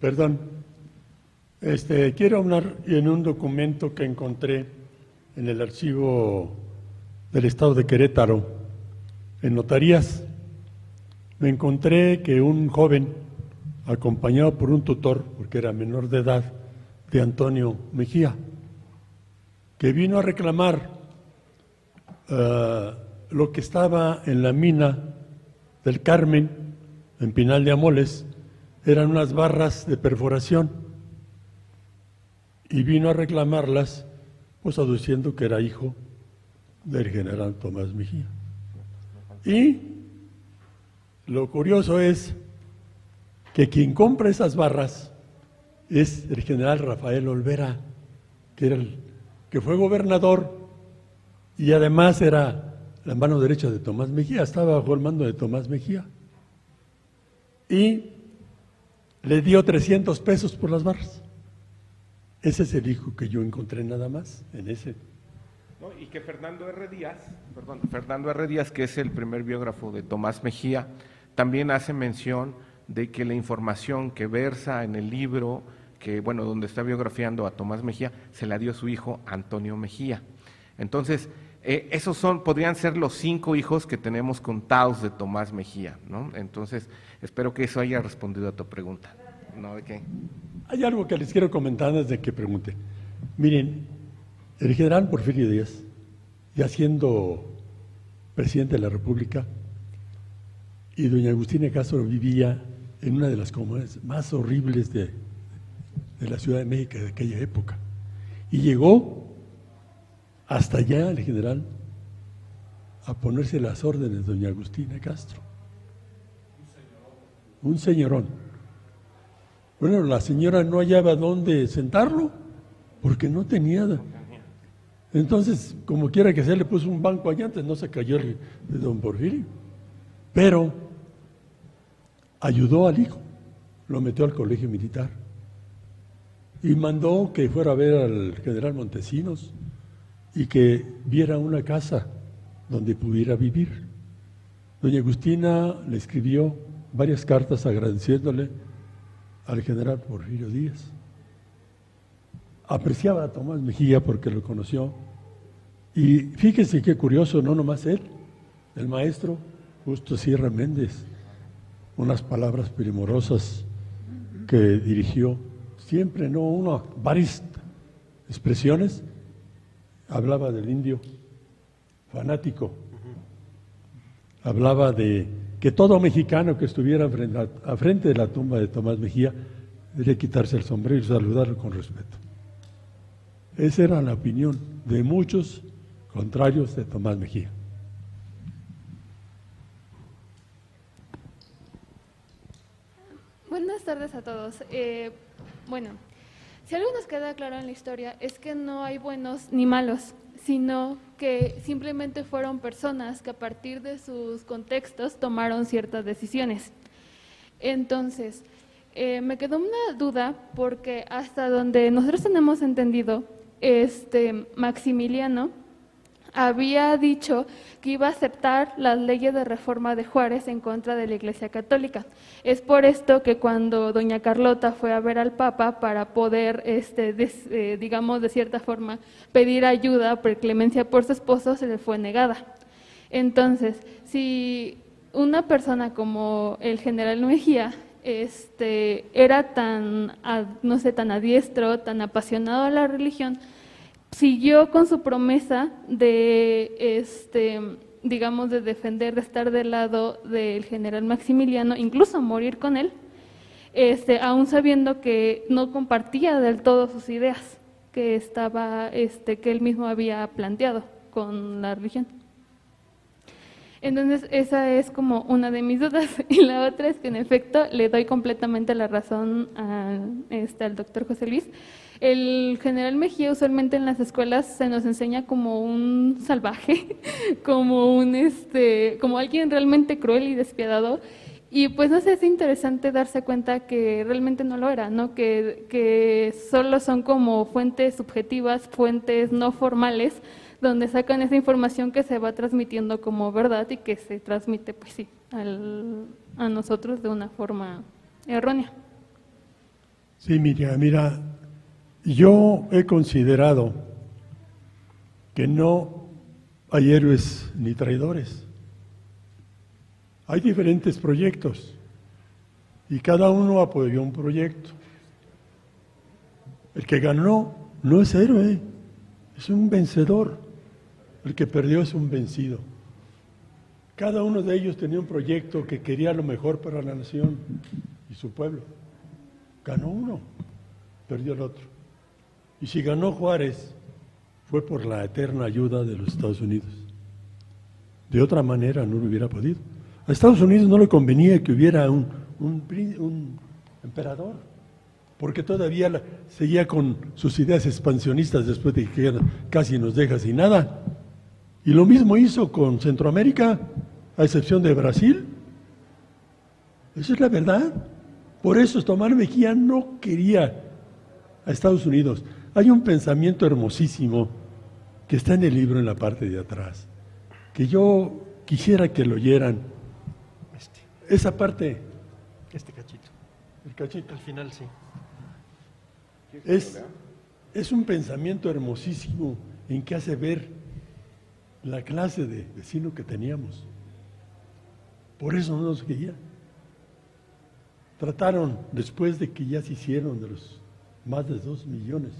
Perdón. Quiero hablar en un documento que encontré en el archivo del Estado de Querétaro, en notarías. Me encontré que un joven, acompañado por un tutor, porque era menor de edad, de Antonio Mejía, que vino a reclamar lo que estaba en la mina del Carmen, en Pinal de Amoles, eran unas barras de perforación, y vino a reclamarlas, pues aduciendo que era hijo del general Tomás Mejía. Y lo curioso es que quien compra esas barras es el general Rafael Olvera, que era que fue gobernador y además era la mano derecha de Tomás Mejía, estaba bajo el mando de Tomás Mejía. Y le dio 300 pesos por las barras. Ese es el hijo que yo encontré nada más en ese. No, y que Fernando R. Díaz, que es el primer biógrafo de Tomás Mejía, también hace mención de que la información que versa en el libro, que bueno, donde está biografiando a Tomás Mejía, se la dio su hijo Antonio Mejía. Entonces, esos podrían ser los 5 hijos que tenemos contados de Tomás Mejía, ¿no? Entonces, espero que eso haya respondido a tu pregunta. ¿No? ¿De qué? Hay algo que les quiero comentar antes de que pregunte. Miren, el general Porfirio Díaz, ya siendo presidente de la República, y doña Agustina Castro vivía en una de las comunidades más horribles de la Ciudad de México de aquella época. Y llegó hasta allá el general a ponerse las órdenes de doña Agustina Castro. Un señorón. Bueno, la señora no hallaba dónde sentarlo porque no tenía. Entonces, como quiera que sea, le puso un banco allá, antes no se cayó de don Porfirio. Pero ayudó al hijo, lo metió al colegio militar y mandó que fuera a ver al general Montesinos y que viera una casa donde pudiera vivir. Doña Agustina le escribió varias cartas agradeciéndole al general Porfirio Díaz. Apreciaba a Tomás Mejía porque lo conoció. Y fíjense qué curioso, no nomás él, el maestro Justo Sierra Méndez, unas palabras primorosas que dirigió, siempre, no, varias expresiones. Hablaba del indio fanático, hablaba de que todo mexicano que estuviera a frente de la tumba de Tomás Mejía debería quitarse el sombrero y saludarlo con respeto. Esa era la opinión de muchos contrarios de Tomás Mejía. Buenas tardes a todos. Bueno, si algo nos queda claro en la historia es que no hay buenos ni malos, sino que simplemente fueron personas que a partir de sus contextos tomaron ciertas decisiones. Entonces, me quedó una duda porque hasta donde nosotros tenemos entendido, Maximiliano había dicho que iba a aceptar las leyes de reforma de Juárez en contra de la Iglesia Católica. Es por esto que cuando doña Carlota fue a ver al Papa para poder, digamos, de cierta forma, pedir ayuda por clemencia por su esposo, se le fue negada. Entonces, si una persona como el general Mejía era tan adiestro, tan apasionado a la religión, siguió con su promesa de, digamos, de defender, de estar del lado del general Maximiliano, incluso morir con él, aún sabiendo que no compartía del todo sus ideas que que él mismo había planteado con la religión. Entonces, esa es como una de mis dudas. Y la otra es que, en efecto, le doy completamente la razón al doctor José Luis. El general Mejía usualmente en las escuelas se nos enseña como un salvaje, como alguien realmente cruel y despiadado. Y pues no sé, es interesante darse cuenta que realmente no lo era, ¿no? Que solo son como fuentes subjetivas, fuentes no formales, donde sacan esa información que se va transmitiendo como verdad y que se transmite, pues sí, a nosotros de una forma errónea. Sí, mira, yo he considerado que no hay héroes ni traidores. Hay diferentes proyectos. y cada uno apoyó un proyecto. El que ganó no es héroe, es un vencedor. El que perdió es un vencido. Cada uno de ellos tenía un proyecto que quería lo mejor para la nación y su pueblo. Ganó uno, perdió el otro. Y si ganó Juárez, fue por la eterna ayuda de los Estados Unidos. De otra manera no lo hubiera podido. A Estados Unidos no le convenía que hubiera un emperador, porque todavía seguía con sus ideas expansionistas después de que casi nos deja sin nada. Y lo mismo hizo con Centroamérica, a excepción de Brasil. Esa es la verdad. Por eso Tomás Mejía no quería a Estados Unidos. Hay un pensamiento hermosísimo que está en el libro en la parte de atrás, que yo quisiera que lo oyeran. Esa parte. Este cachito. El cachito. Al final sí. Es un pensamiento hermosísimo en que hace ver la clase de vecino que teníamos. Por eso no nos quería. Trataron, después de que ya se hicieron de los más de 2,5 millones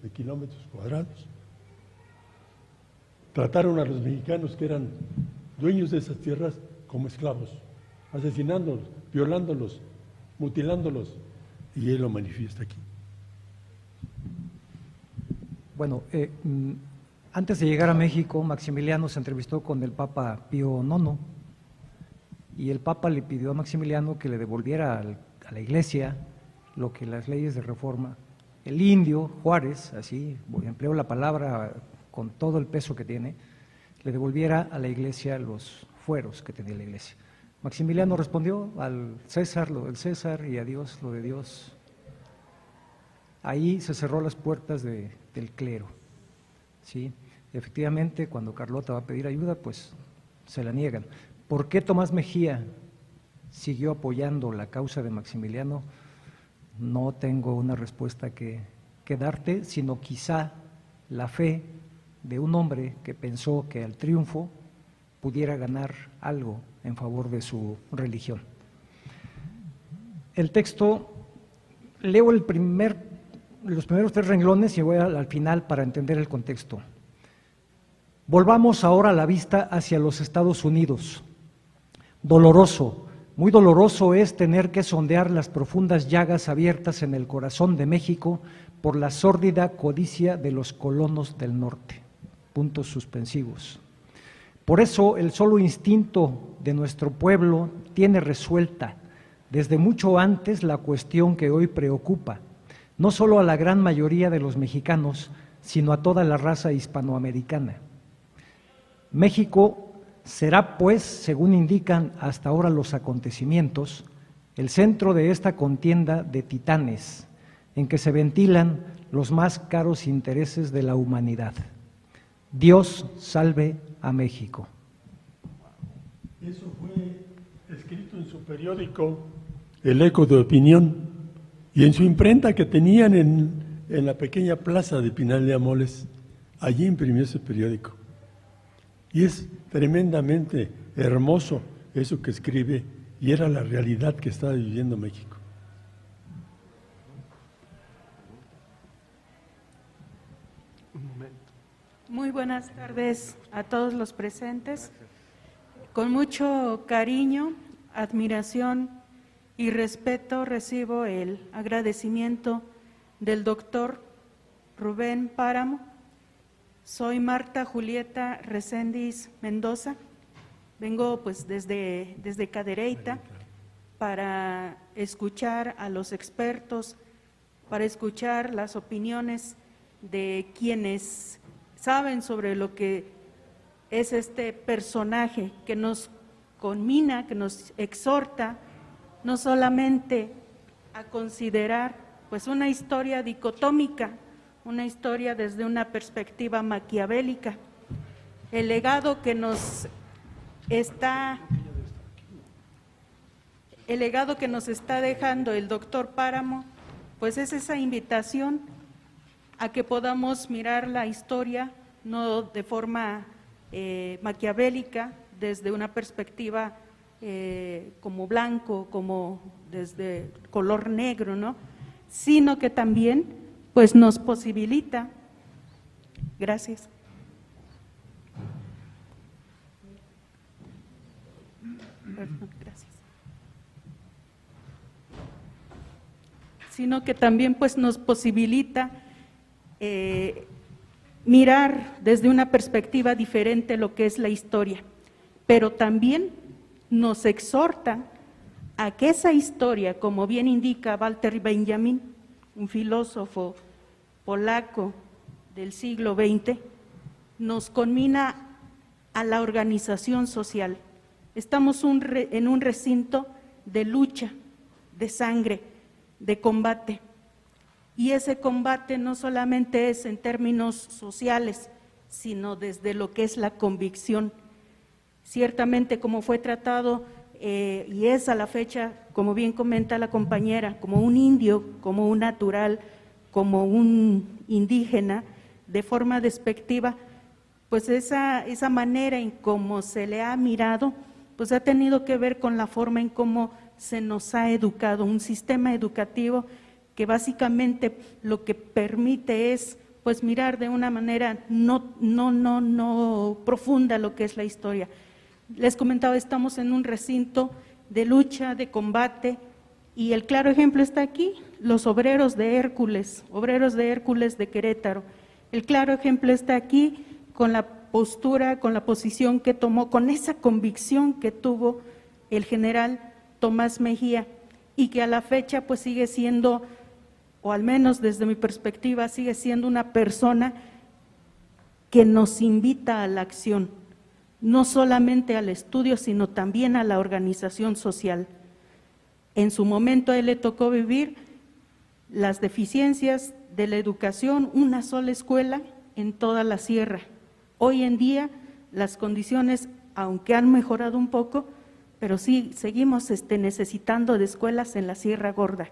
de kilómetros cuadrados, trataron a los mexicanos que eran dueños de esas tierras como esclavos, asesinándolos, violándolos, mutilándolos, y él lo manifiesta aquí. Bueno, antes de llegar a México, Maximiliano se entrevistó con el Papa Pío IX, y el Papa le pidió a Maximiliano que le devolviera a la Iglesia lo que las leyes de reforma, el indio Juárez, así empleo la palabra con todo el peso que tiene, le devolviera a la Iglesia los fueros que tenía la Iglesia. Maximiliano respondió: al César lo del César y a Dios lo de Dios. Ahí se cerró las puertas del clero, ¿sí? Efectivamente, cuando Carlota va a pedir ayuda, pues se la niegan. ¿Por qué Tomás Mejía siguió apoyando la causa de Maximiliano? No tengo una respuesta que darte, sino quizá la fe de un hombre que pensó que al triunfo pudiera ganar algo en favor de su religión. El texto, leo los primeros 3 renglones y voy al final para entender el contexto. Volvamos ahora la vista hacia los Estados Unidos. Doloroso, muy doloroso es tener que sondear las profundas llagas abiertas en el corazón de México por la sórdida codicia de los colonos del norte. Puntos suspensivos. Por eso el solo instinto de nuestro pueblo tiene resuelta desde mucho antes la cuestión que hoy preocupa, no solo a la gran mayoría de los mexicanos, sino a toda la raza hispanoamericana. México será, pues, según indican hasta ahora los acontecimientos, el centro de esta contienda de titanes, en que se ventilan los más caros intereses de la humanidad. Dios salve a México. Eso fue escrito en su periódico El Eco de Opinión y en su imprenta que tenían en la pequeña plaza de Pinal de Amoles. Allí imprimió ese periódico. Y es tremendamente hermoso eso que escribe, y era la realidad que estaba viviendo México. Muy buenas tardes a todos los presentes. Con mucho cariño, admiración y respeto recibo el agradecimiento del doctor Rubén Páramo. Soy Marta Julieta Reséndiz Mendoza. Vengo pues desde Cadereyta para escuchar a los expertos, para escuchar las opiniones de quienes saben sobre lo que es este personaje que nos conmina, que nos exhorta no solamente a considerar pues una historia dicotómica, una historia desde una perspectiva maquiavélica. El legado que nos está dejando el doctor Páramo, pues es esa invitación a que podamos mirar la historia no de forma maquiavélica, desde una perspectiva como blanco, como desde color negro, ¿no? Sino que también pues nos posibilita. Gracias. Gracias. Sino que también pues nos posibilita mirar desde una perspectiva diferente lo que es la historia, pero también nos exhorta a que esa historia, como bien indica Walter Benjamin, un filósofo polaco del siglo XX, nos conmina a la organización social. Estamos en un recinto de lucha, de sangre, de combate. Y ese combate no solamente es en términos sociales, sino desde lo que es la convicción. Ciertamente, como fue tratado y es a la fecha, como bien comenta la compañera, como un indio, como un natural, como un indígena, de forma despectiva, pues esa manera en cómo se le ha mirado, pues ha tenido que ver con la forma en cómo se nos ha educado, un sistema educativo que básicamente lo que permite es pues mirar de una manera no profunda lo que es la historia. Les comentaba, estamos en un recinto de lucha, de combate, y el claro ejemplo está aquí, los obreros de Hércules de Querétaro. El claro ejemplo está aquí con la postura, con la posición que tomó, con esa convicción que tuvo el general Tomás Mejía, y que a la fecha pues sigue siendo, o al menos desde mi perspectiva, sigue siendo una persona que nos invita a la acción, no solamente al estudio, sino también a la organización social. En su momento a él le tocó vivir las deficiencias de la educación, una sola escuela en toda la sierra. Hoy en día las condiciones, aunque han mejorado un poco, pero sí seguimos necesitando de escuelas en la Sierra Gorda.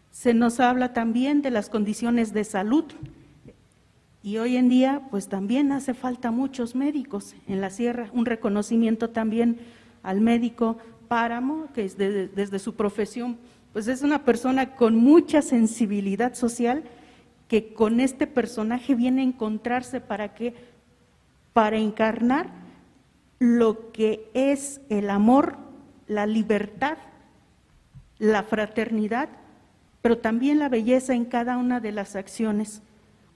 Se nos habla también de las condiciones de salud, y hoy en día pues también hace falta muchos médicos en la sierra, un reconocimiento también al médico Páramo, que es desde su profesión, pues es una persona con mucha sensibilidad social, que con este personaje viene a encontrarse para encarnar lo que es el amor, la libertad, la fraternidad, pero también la belleza en cada una de las acciones.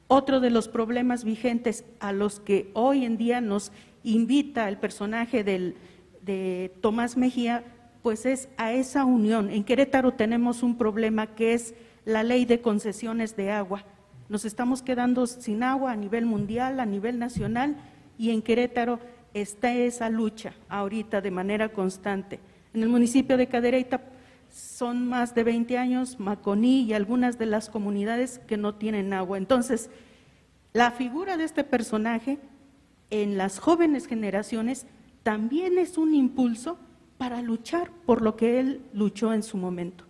Otro de los problemas vigentes a los que hoy en día nos invita el personaje de Tomás Mejía, pues es a esa unión. En Querétaro tenemos un problema que es la ley de concesiones de agua. Nos estamos quedando sin agua a nivel mundial, a nivel nacional, y en Querétaro está esa lucha ahorita de manera constante. En el municipio de Cadereyta son más de 20 años, Maconí y algunas de las comunidades que no tienen agua. Entonces, la figura de este personaje en las jóvenes generaciones también es un impulso para luchar por lo que él luchó en su momento.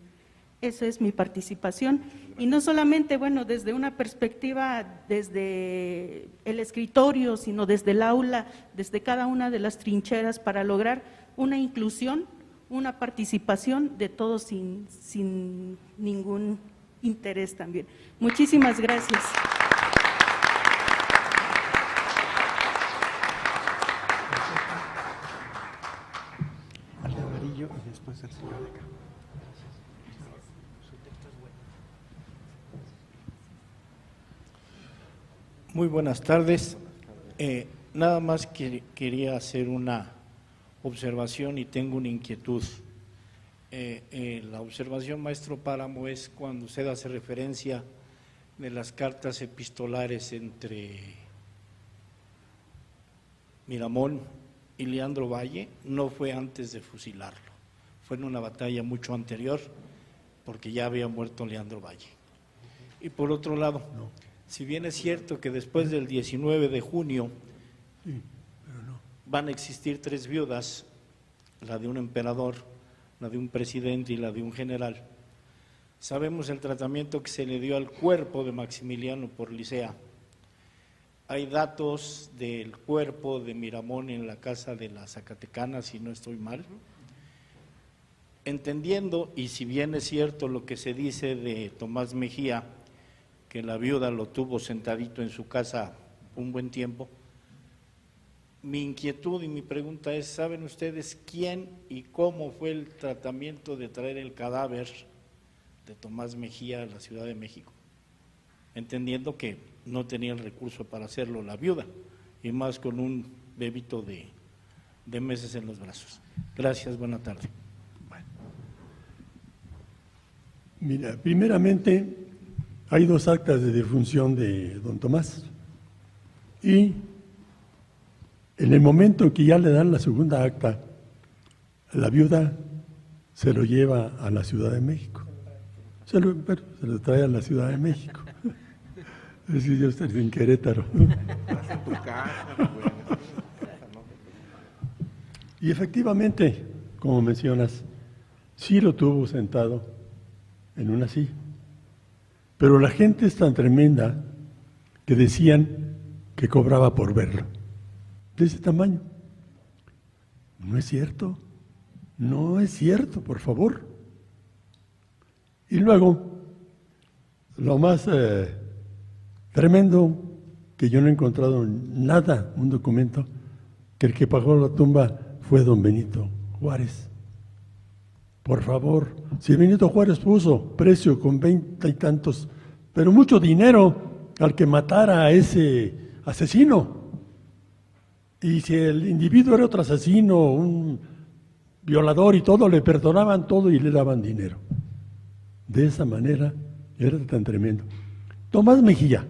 Esa es mi participación, y no solamente, bueno, desde una perspectiva desde el escritorio, sino desde el aula, desde cada una de las trincheras, para lograr una inclusión, una participación de todos sin ningún interés también. Muchísimas gracias. Al de amarillo y después el señor de acá. Muy buenas tardes. Nada más que quería hacer una observación y tengo una inquietud. La observación, maestro Páramo, es cuando usted hace referencia de las cartas epistolares entre Miramón y Leandro Valle. No fue antes de fusilarlo, fue en una batalla mucho anterior, porque ya había muerto Leandro Valle. Y por otro lado, si bien es cierto que después del 19 de junio van a existir 3 viudas, la de un emperador, la de un presidente y la de un general, sabemos el tratamiento que se le dio al cuerpo de Maximiliano por Licea. Hay datos del cuerpo de Miramón en la casa de la Zacatecana, si no estoy mal, entendiendo, y si bien es cierto lo que se dice de Tomás Mejía, que la viuda lo tuvo sentadito en su casa un buen tiempo, mi inquietud y mi pregunta es, ¿saben ustedes quién y cómo fue el tratamiento de traer el cadáver de Tomás Mejía a la Ciudad de México? Entendiendo que no tenía el recurso para hacerlo la viuda, y más con un bebito de meses en los brazos. Gracias, buena tarde. Mira, primeramente hay 2 actas de defunción de don Tomás, y en el momento que ya le dan la segunda acta, la viuda se lo lleva a la Ciudad de México. Se lo trae a la Ciudad de México. Es decir, yo estoy en Querétaro. Y efectivamente, como mencionas, sí lo tuvo sentado en una silla. Pero la gente es tan tremenda que decían que cobraba por verlo. De ese tamaño. No es cierto. No es cierto, por favor. Y luego, lo más tremendo, que yo no he encontrado nada, un documento, que el que pagó la tumba fue don Benito Juárez. Por favor, si Benito Juárez puso precio con 20 y tantos, pero mucho dinero al que matara a ese asesino, y si el individuo era otro asesino, un violador y todo, le perdonaban todo y le daban dinero. De esa manera era tan tremendo. Tomás Mejía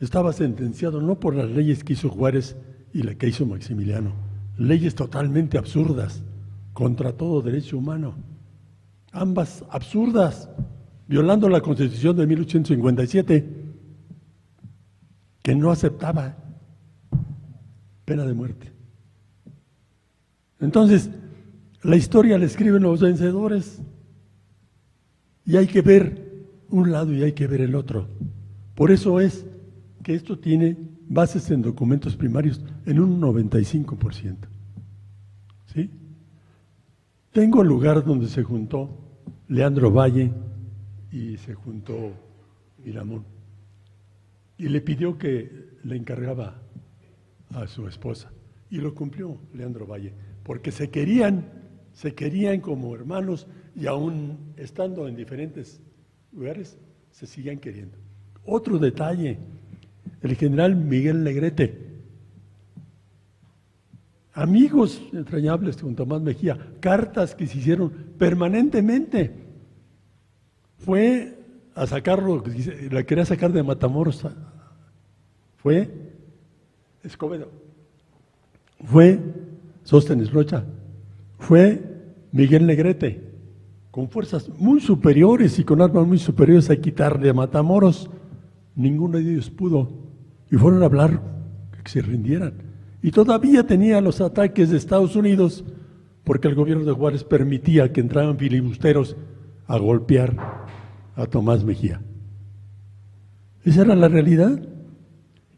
estaba sentenciado no por las leyes que hizo Juárez y la que hizo Maximiliano, leyes totalmente absurdas, contra todo derecho humano, ambas absurdas, violando la Constitución de 1857, que no aceptaba pena de muerte. Entonces, la historia la escriben los vencedores, y hay que ver un lado y hay que ver el otro. Por eso es que esto tiene bases en documentos primarios en un 95%. ¿Sí? Tengo el lugar donde se juntó Leandro Valle y se juntó Miramón, y le pidió que le encargaba a su esposa, y lo cumplió Leandro Valle, porque se querían como hermanos, y aún estando en diferentes lugares, se siguen queriendo. Otro detalle, el general Miguel Negrete, amigos entrañables con Tomás Mejía, cartas que se hicieron permanentemente. Fue a sacarlo, la quería sacar de Matamoros, fue Escobedo, fue Sóstenes Rocha, fue Miguel Negrete, con fuerzas muy superiores y con armas muy superiores a quitarle a Matamoros. Ninguno de ellos pudo, y fueron a hablar que se rindieran. Y todavía tenía los ataques de Estados Unidos, porque el gobierno de Juárez permitía que entraran filibusteros a golpear a Tomás Mejía. Esa era la realidad.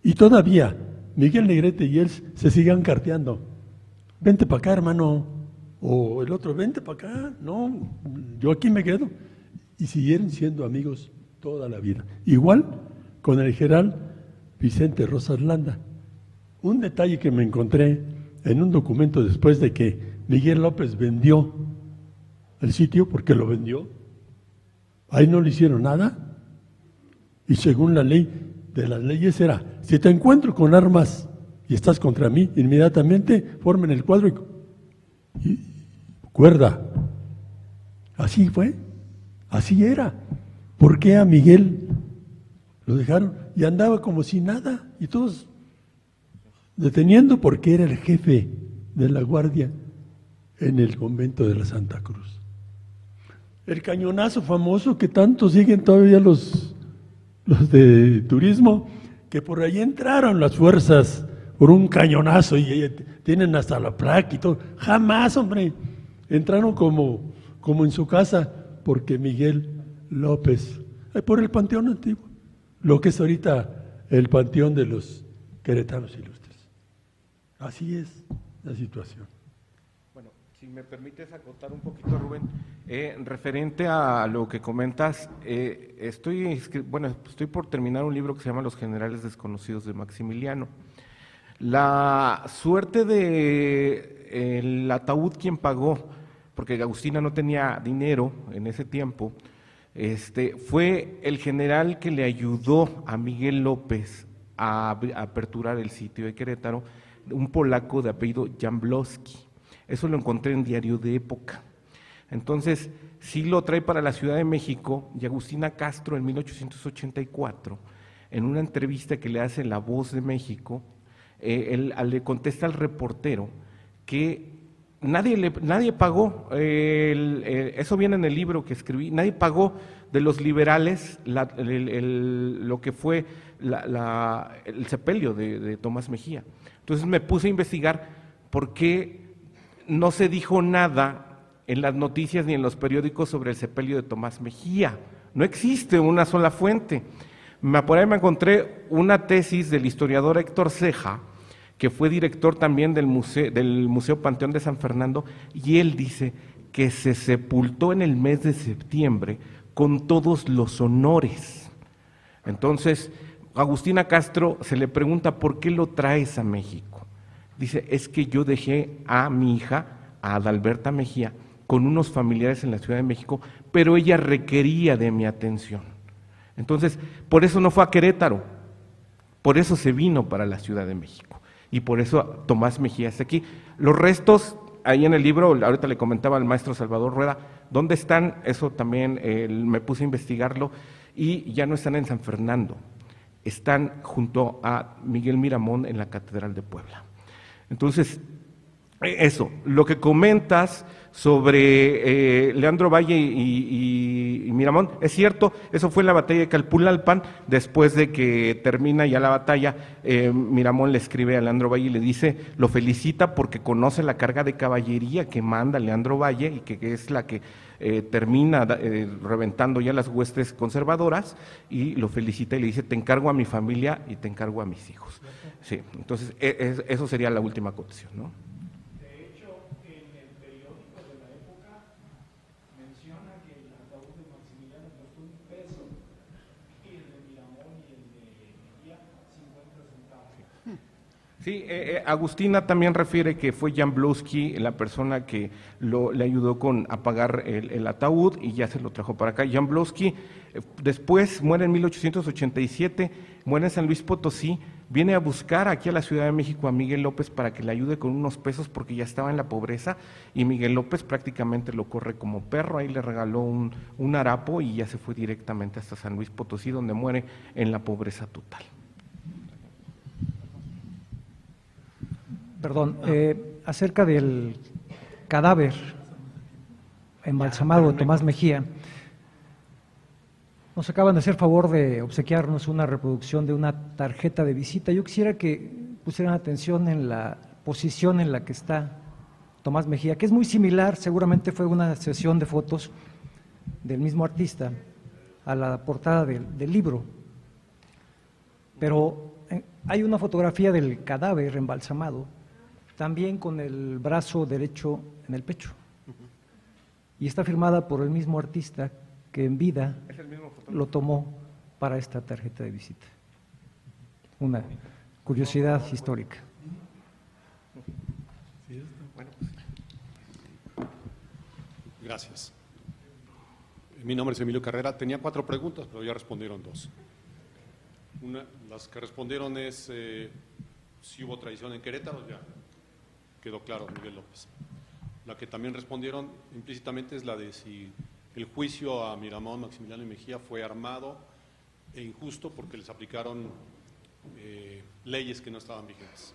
Y todavía Miguel Negrete y él se sigan carteando. Vente para acá, hermano. O el otro, vente para acá. No, yo aquí me quedo. Y siguieron siendo amigos toda la vida. Igual con el general Vicente Rosas Landa. Un detalle que me encontré en un documento después de que Miguel López vendió el sitio, porque lo vendió, ahí no le hicieron nada, y según la ley de las leyes era, si te encuentro con armas y estás contra mí, inmediatamente formen el cuadro y cuerda. Así fue, así era. ¿Por qué a Miguel lo dejaron? Y andaba como si nada, y todos deteniendo, porque era el jefe de la guardia en el convento de la Santa Cruz. El cañonazo famoso que tanto siguen todavía los de turismo, que por ahí entraron las fuerzas por un cañonazo y tienen hasta la placa y todo. Jamás, hombre, entraron como en su casa, porque Miguel López, por el Panteón Antiguo, lo que es ahorita el Panteón de los Queretanos Ilustres. Así es la situación. Bueno, Si me permites acotar un poquito, Rubén, referente a lo que comentas, estoy por terminar un libro que se llama Los generales desconocidos de Maximiliano. La suerte de el ataúd quien pagó, porque Agustina no tenía dinero en ese tiempo, fue el general que le ayudó a Miguel López a aperturar el sitio de Querétaro, un polaco de apellido Jamblowski. Eso lo encontré en Diario de Época. Entonces, sí lo trae para la Ciudad de México, y Agustina Castro en 1884, en una entrevista que le hace La Voz de México, le contesta al reportero que nadie pagó, eso viene en el libro que escribí, nadie pagó de los liberales lo que fue el sepelio de Tomás Mejía. Entonces me puse a investigar por qué no se dijo nada en las noticias ni en los periódicos sobre el sepelio de Tomás Mejía. No existe una sola fuente. Por ahí me encontré una tesis del historiador Héctor Ceja, que fue director también del Museo Panteón de San Fernando, y él dice que se sepultó en el mes de septiembre con todos los honores. Entonces, Agustina Castro se le pregunta, ¿por qué lo traes a México? Dice, es que yo dejé a mi hija, a Adalberta Mejía, con unos familiares en la Ciudad de México, pero ella requería de mi atención. Entonces, por eso no fue a Querétaro, por eso se vino para la Ciudad de México, y por eso Tomás Mejía está aquí. Los restos, ahí en el libro, ahorita le comentaba al maestro Salvador Rueda, ¿dónde están? Eso también me puse a investigarlo, y ya no están en San Fernando, están junto a Miguel Miramón en la Catedral de Puebla. Entonces, eso, lo que comentas sobre Leandro Valle y Miramón, es cierto, eso fue en la batalla de Calpulalpan. Después de que termina ya la batalla, Miramón le escribe a Leandro Valle y le dice, lo felicita porque conoce la carga de caballería que manda Leandro Valle y que es la que termina reventando ya las huestes conservadoras, y lo felicita y le dice, te encargo a mi familia y te encargo a mis hijos. Sí, entonces eso sería la última acotación, ¿no? De hecho, en el periódico de la época menciona que el ataúd de Maximiliano costó $1 y el de Miramón y el de Mejía 50 centavos. Sí, Agustina también refiere que fue Jamblowski la persona que le ayudó a pagar el ataúd y ya se lo trajo para acá. Jamblowski después muere en 1887, muere en San Luis Potosí, viene a buscar aquí a la Ciudad de México a Miguel López para que le ayude con unos pesos porque ya estaba en la pobreza, y Miguel López prácticamente lo corre como perro, ahí le regaló un harapo y ya se fue directamente hasta San Luis Potosí, donde muere en la pobreza total. Perdón, acerca del cadáver embalsamado de Tomás Mejía, nos acaban de hacer favor de obsequiarnos una reproducción de una tarjeta de visita. Yo quisiera que pusieran atención en la posición en la que está Tomás Mejía, que es muy similar, seguramente fue una sesión de fotos del mismo artista a la portada del libro, pero hay una fotografía del cadáver embalsamado, también con el brazo derecho en el pecho, y está firmada por el mismo artista que en vida lo tomó para esta tarjeta de visita. Una curiosidad histórica. Gracias. Mi nombre es Emilio Carrera. Tenía 4 preguntas, pero ya respondieron 2. Las que respondieron es si hubo traición en Querétaro, ya quedó claro, Miguel López. La que también respondieron implícitamente es la de si el juicio a Miramón, Maximiliano y Mejía fue armado e injusto porque les aplicaron leyes que no estaban vigentes.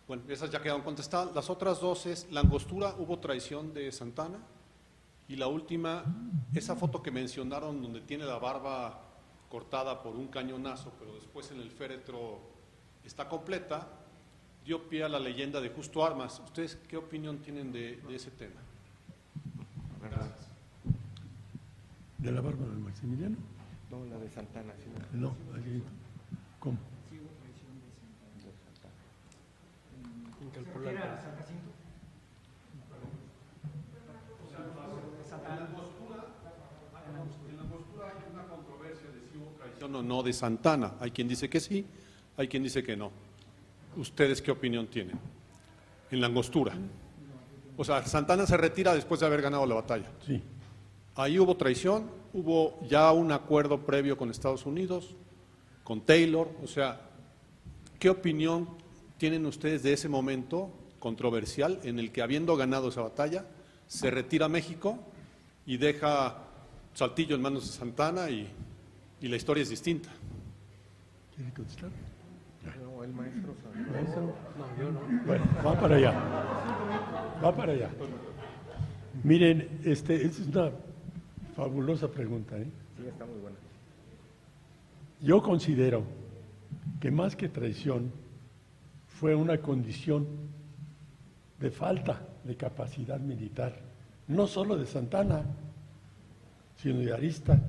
Bueno, esas ya quedaron contestadas. Las otras 2 es, la Angostura, hubo traición de Santana, y la última, esa foto que mencionaron donde tiene la barba cortada por un cañonazo, pero después en el féretro está completa, dio pie a la leyenda de Justo Armas. ¿Ustedes qué opinión tienen de ese tema? Gracias. ¿De la barba de Maximiliano? No, la de Santana. Sí. No, aquí. ¿Cómo? o no de Santana. Hay quien dice que sí, hay quien dice que no. ¿Ustedes qué opinión tienen? En la Angostura. O sea, Santana se retira después de haber ganado la batalla. Sí. Ahí hubo traición, hubo ya un acuerdo previo con Estados Unidos, con Taylor. O sea, ¿qué opinión tienen ustedes de ese momento controversial en el que, habiendo ganado esa batalla, se retira México y deja Saltillo en manos de Santana y la historia es distinta? ¿Quiere contestar? No, el maestro. No, yo no. Bueno, va para allá. Va para allá. Miren, esta es una fabulosa pregunta, ¿eh? Sí, está muy buena. Yo considero que más que traición fue una condición de falta de capacidad militar, no solo de Santana, sino de Arista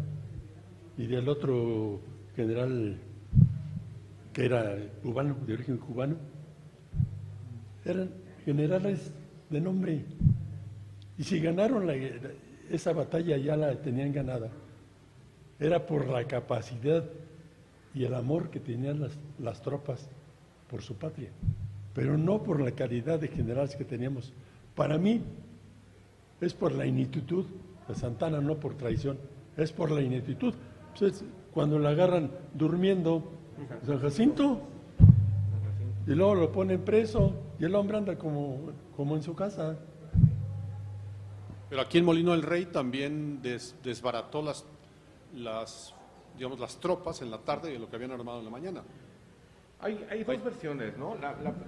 y del otro general que era cubano, de origen cubano. Eran generales de nombre, y si ganaron esa batalla ya la tenían ganada, era por la capacidad y el amor que tenían las tropas por su patria, pero no por la calidad de generales que teníamos. Para mí es por la ineptitud de Santana, no por traición, es por la ineptitud. Entonces, cuando la agarran durmiendo en San Jacinto y luego lo ponen preso y el hombre anda como en su casa. Pero aquí en Molino del Rey también desbarató las tropas en la tarde de lo que habían armado en la mañana. Hay dos versiones, ¿no?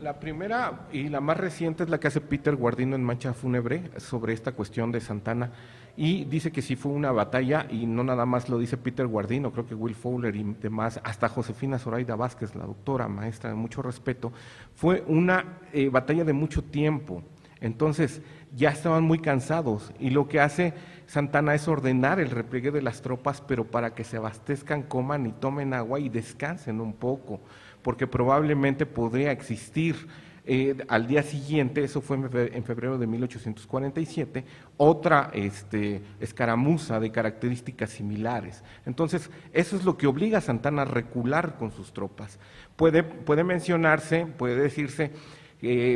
La primera y la más reciente es la que hace Peter Guardino en Mancha Fúnebre sobre esta cuestión de Santana, y dice que sí fue una batalla, y no nada más lo dice Peter Guardino, creo que Will Fowler y demás, hasta Josefina Zoraida Vázquez, la doctora, maestra de mucho respeto, fue una batalla de mucho tiempo. Entonces ya estaban muy cansados, y lo que hace Santana es ordenar el repliegue de las tropas, pero para que se abastezcan, coman y tomen agua y descansen un poco, porque probablemente podría existir al día siguiente, eso fue en febrero de 1847, otra escaramuza de características similares. Entonces, eso es lo que obliga a Santana a recular con sus tropas. Puede mencionarse, puede decirse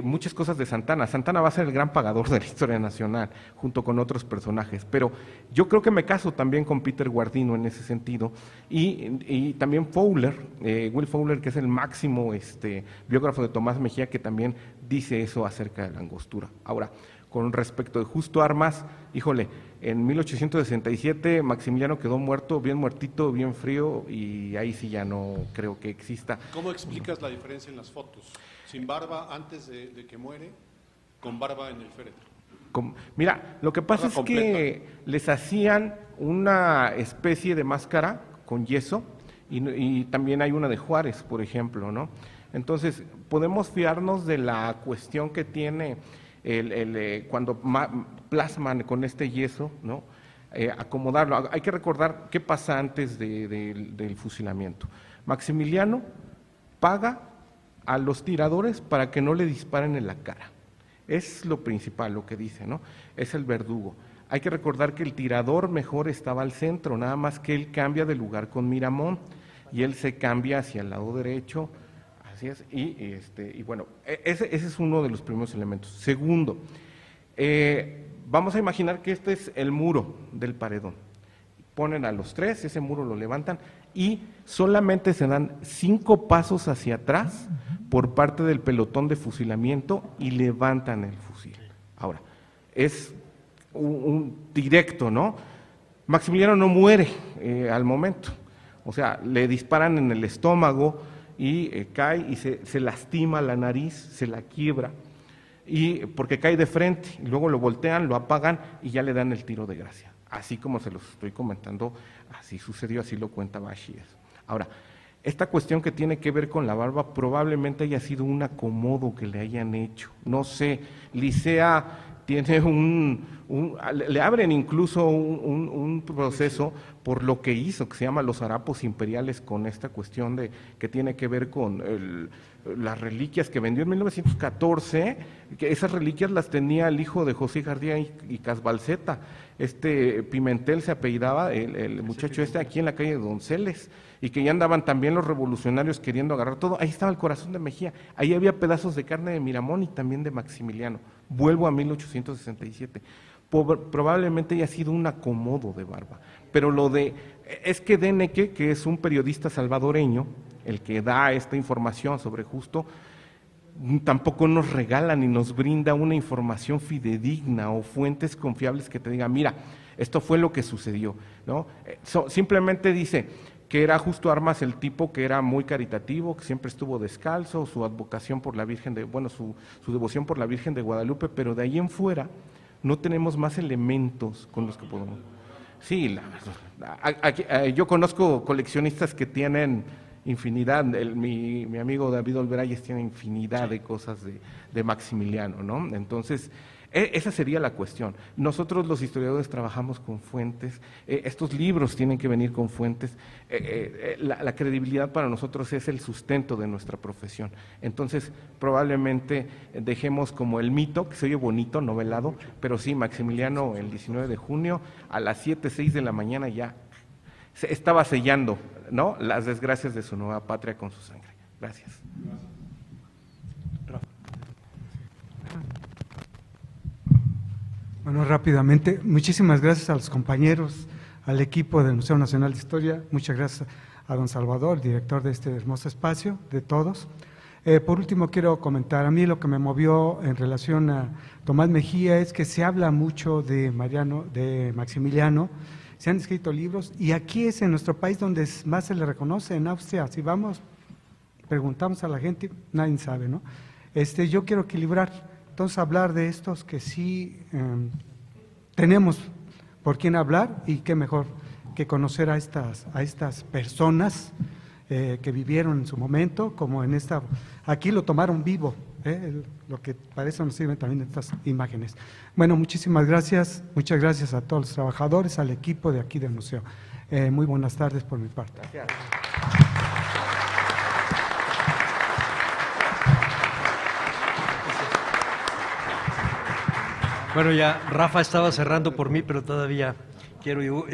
muchas cosas de Santana. Santana va a ser el gran pagador de la historia nacional, junto con otros personajes, pero yo creo que me caso también con Peter Guardino en ese sentido, y también Fowler, Will Fowler, que es el máximo biógrafo de Tomás Mejía, que también dice eso acerca de la Angostura. Ahora, con respecto de Justo Armas, híjole, en 1867 Maximiliano quedó muerto, bien muertito, bien frío, y ahí sí ya no creo que exista. ¿Cómo explicas la diferencia en las fotos? Sin barba antes de que muere, con barba en el féretro. Mira, lo que pasa es que les hacían una especie de máscara con yeso, y también hay una de Juárez, por ejemplo, ¿no? Entonces, podemos fiarnos de la cuestión que tiene cuando plasman con este yeso, ¿no? Acomodarlo. Hay que recordar qué pasa antes del fusilamiento. Maximiliano paga a los tiradores para que no le disparen en la cara. Es lo principal, lo que dice, ¿no? Es el verdugo. Hay que recordar que el tirador mejor estaba al centro, nada más que él cambia de lugar con Miramón, y él se cambia hacia el lado derecho, así es, y bueno, ese es uno de los primeros elementos. Segundo, vamos a imaginar que este es el muro del paredón. Ponen a los tres, ese muro lo levantan, y solamente se dan 5 pasos hacia atrás por parte del pelotón de fusilamiento y levantan el fusil. Ahora, es un directo, ¿no? Maximiliano no muere al momento, o sea, le disparan en el estómago y cae y se lastima la nariz, se la quiebra, y porque cae de frente, y luego lo voltean, lo apagan y ya le dan el tiro de gracia. Así como se los estoy comentando, así sucedió, así lo cuenta Bashies. Ahora, esta cuestión que tiene que ver con la barba probablemente haya sido un acomodo que le hayan hecho. No sé, Licea tiene le abren incluso un proceso por lo que hizo, que se llama los harapos imperiales, con esta cuestión de que tiene que ver con las reliquias que vendió en 1914, que esas reliquias las tenía el hijo de José Gardía y Casbalceta. Pimentel se apellidaba, el muchacho aquí en la calle de Donceles, y que ya andaban también los revolucionarios queriendo agarrar todo. Ahí estaba el corazón de Mejía, ahí había pedazos de carne de Miramón y también de Maximiliano. Vuelvo a 1867. Probablemente haya sido un acomodo de Barba, pero es que Deneke, que es un periodista salvadoreño, el que da esta información sobre Justo, tampoco nos regala ni nos brinda una información fidedigna o fuentes confiables que te digan, mira, esto fue lo que sucedió, ¿no? Simplemente dice que era Justo Armas el tipo que era muy caritativo, que siempre estuvo descalzo, su advocación por la Virgen su devoción por la Virgen de Guadalupe, pero de ahí en fuera no tenemos más elementos con los que podemos. Sí, yo conozco coleccionistas que tienen infinidad, mi amigo David Olverayes tiene infinidad de cosas de Maximiliano, ¿no? Entonces, esa sería la cuestión. Nosotros los historiadores trabajamos con fuentes, estos libros tienen que venir con fuentes, la credibilidad para nosotros es el sustento de nuestra profesión. Entonces, probablemente dejemos como el mito, que se oye bonito, novelado, pero sí, Maximiliano el 19 de junio a las 7:06 de la mañana ya estaba sellando, ¿no?, las desgracias de su nueva patria con su sangre. Gracias. Bueno, rápidamente, muchísimas gracias a los compañeros, al equipo del Museo Nacional de Historia, muchas gracias a don Salvador, director de este hermoso espacio, de todos. Por último, quiero comentar, a mí lo que me movió en relación a Tomás Mejía es que se habla mucho de Maximiliano, se han escrito libros, y aquí es en nuestro país donde más se le reconoce, en Austria. Si vamos, preguntamos a la gente, nadie sabe, ¿no? Yo quiero equilibrar, entonces hablar de estos que sí tenemos por quién hablar, y qué mejor que conocer a estas personas que vivieron en su momento, como en aquí lo tomaron vivo, lo que para eso nos sirven también estas imágenes. Bueno, muchísimas gracias, muchas gracias a todos los trabajadores, al equipo de aquí del museo. Muy buenas tardes por mi parte. Gracias. Bueno, ya Rafa estaba cerrando por mí, pero todavía quiero yo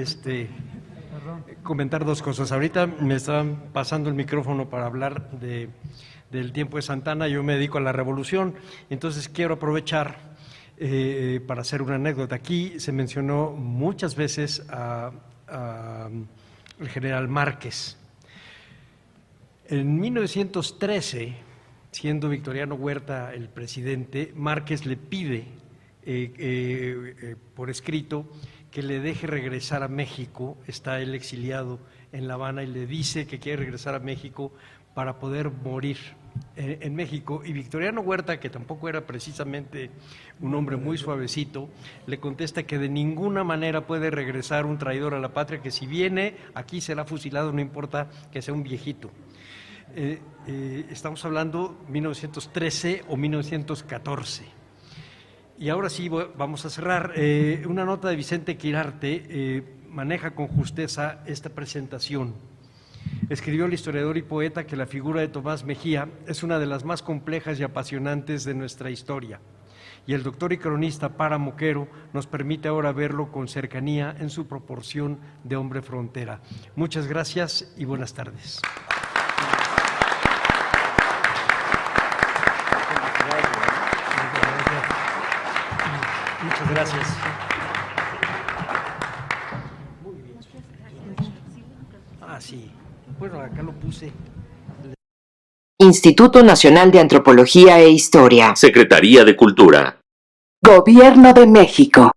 comentar dos cosas. Ahorita me estaban pasando el micrófono para hablar del tiempo de Santana. Yo me dedico a la Revolución, entonces quiero aprovechar para hacer una anécdota. Aquí se mencionó muchas veces al general Márquez. En 1913, siendo Victoriano Huerta el presidente, Márquez le pide por escrito que le deje regresar a México. Está él exiliado en La Habana y le dice que quiere regresar a México para poder morir en México. Y Victoriano Huerta, que tampoco era precisamente un hombre muy suavecito, le contesta que de ninguna manera puede regresar un traidor a la patria, que si viene aquí será fusilado, no importa que sea un viejito. Estamos hablando 1913 o 1914. Y ahora sí vamos a cerrar. Una nota de Vicente Quirarte maneja con justeza esta presentación. Escribió el historiador y poeta que la figura de Tomás Mejía es una de las más complejas y apasionantes de nuestra historia. Y el doctor y cronista Páramo Quero nos permite ahora verlo con cercanía en su proporción de hombre frontera. Muchas gracias y buenas tardes. Muchas gracias. Muy bien. Sí. Bueno, acá lo puse. Instituto Nacional de Antropología e Historia. Secretaría de Cultura. Gobierno de México.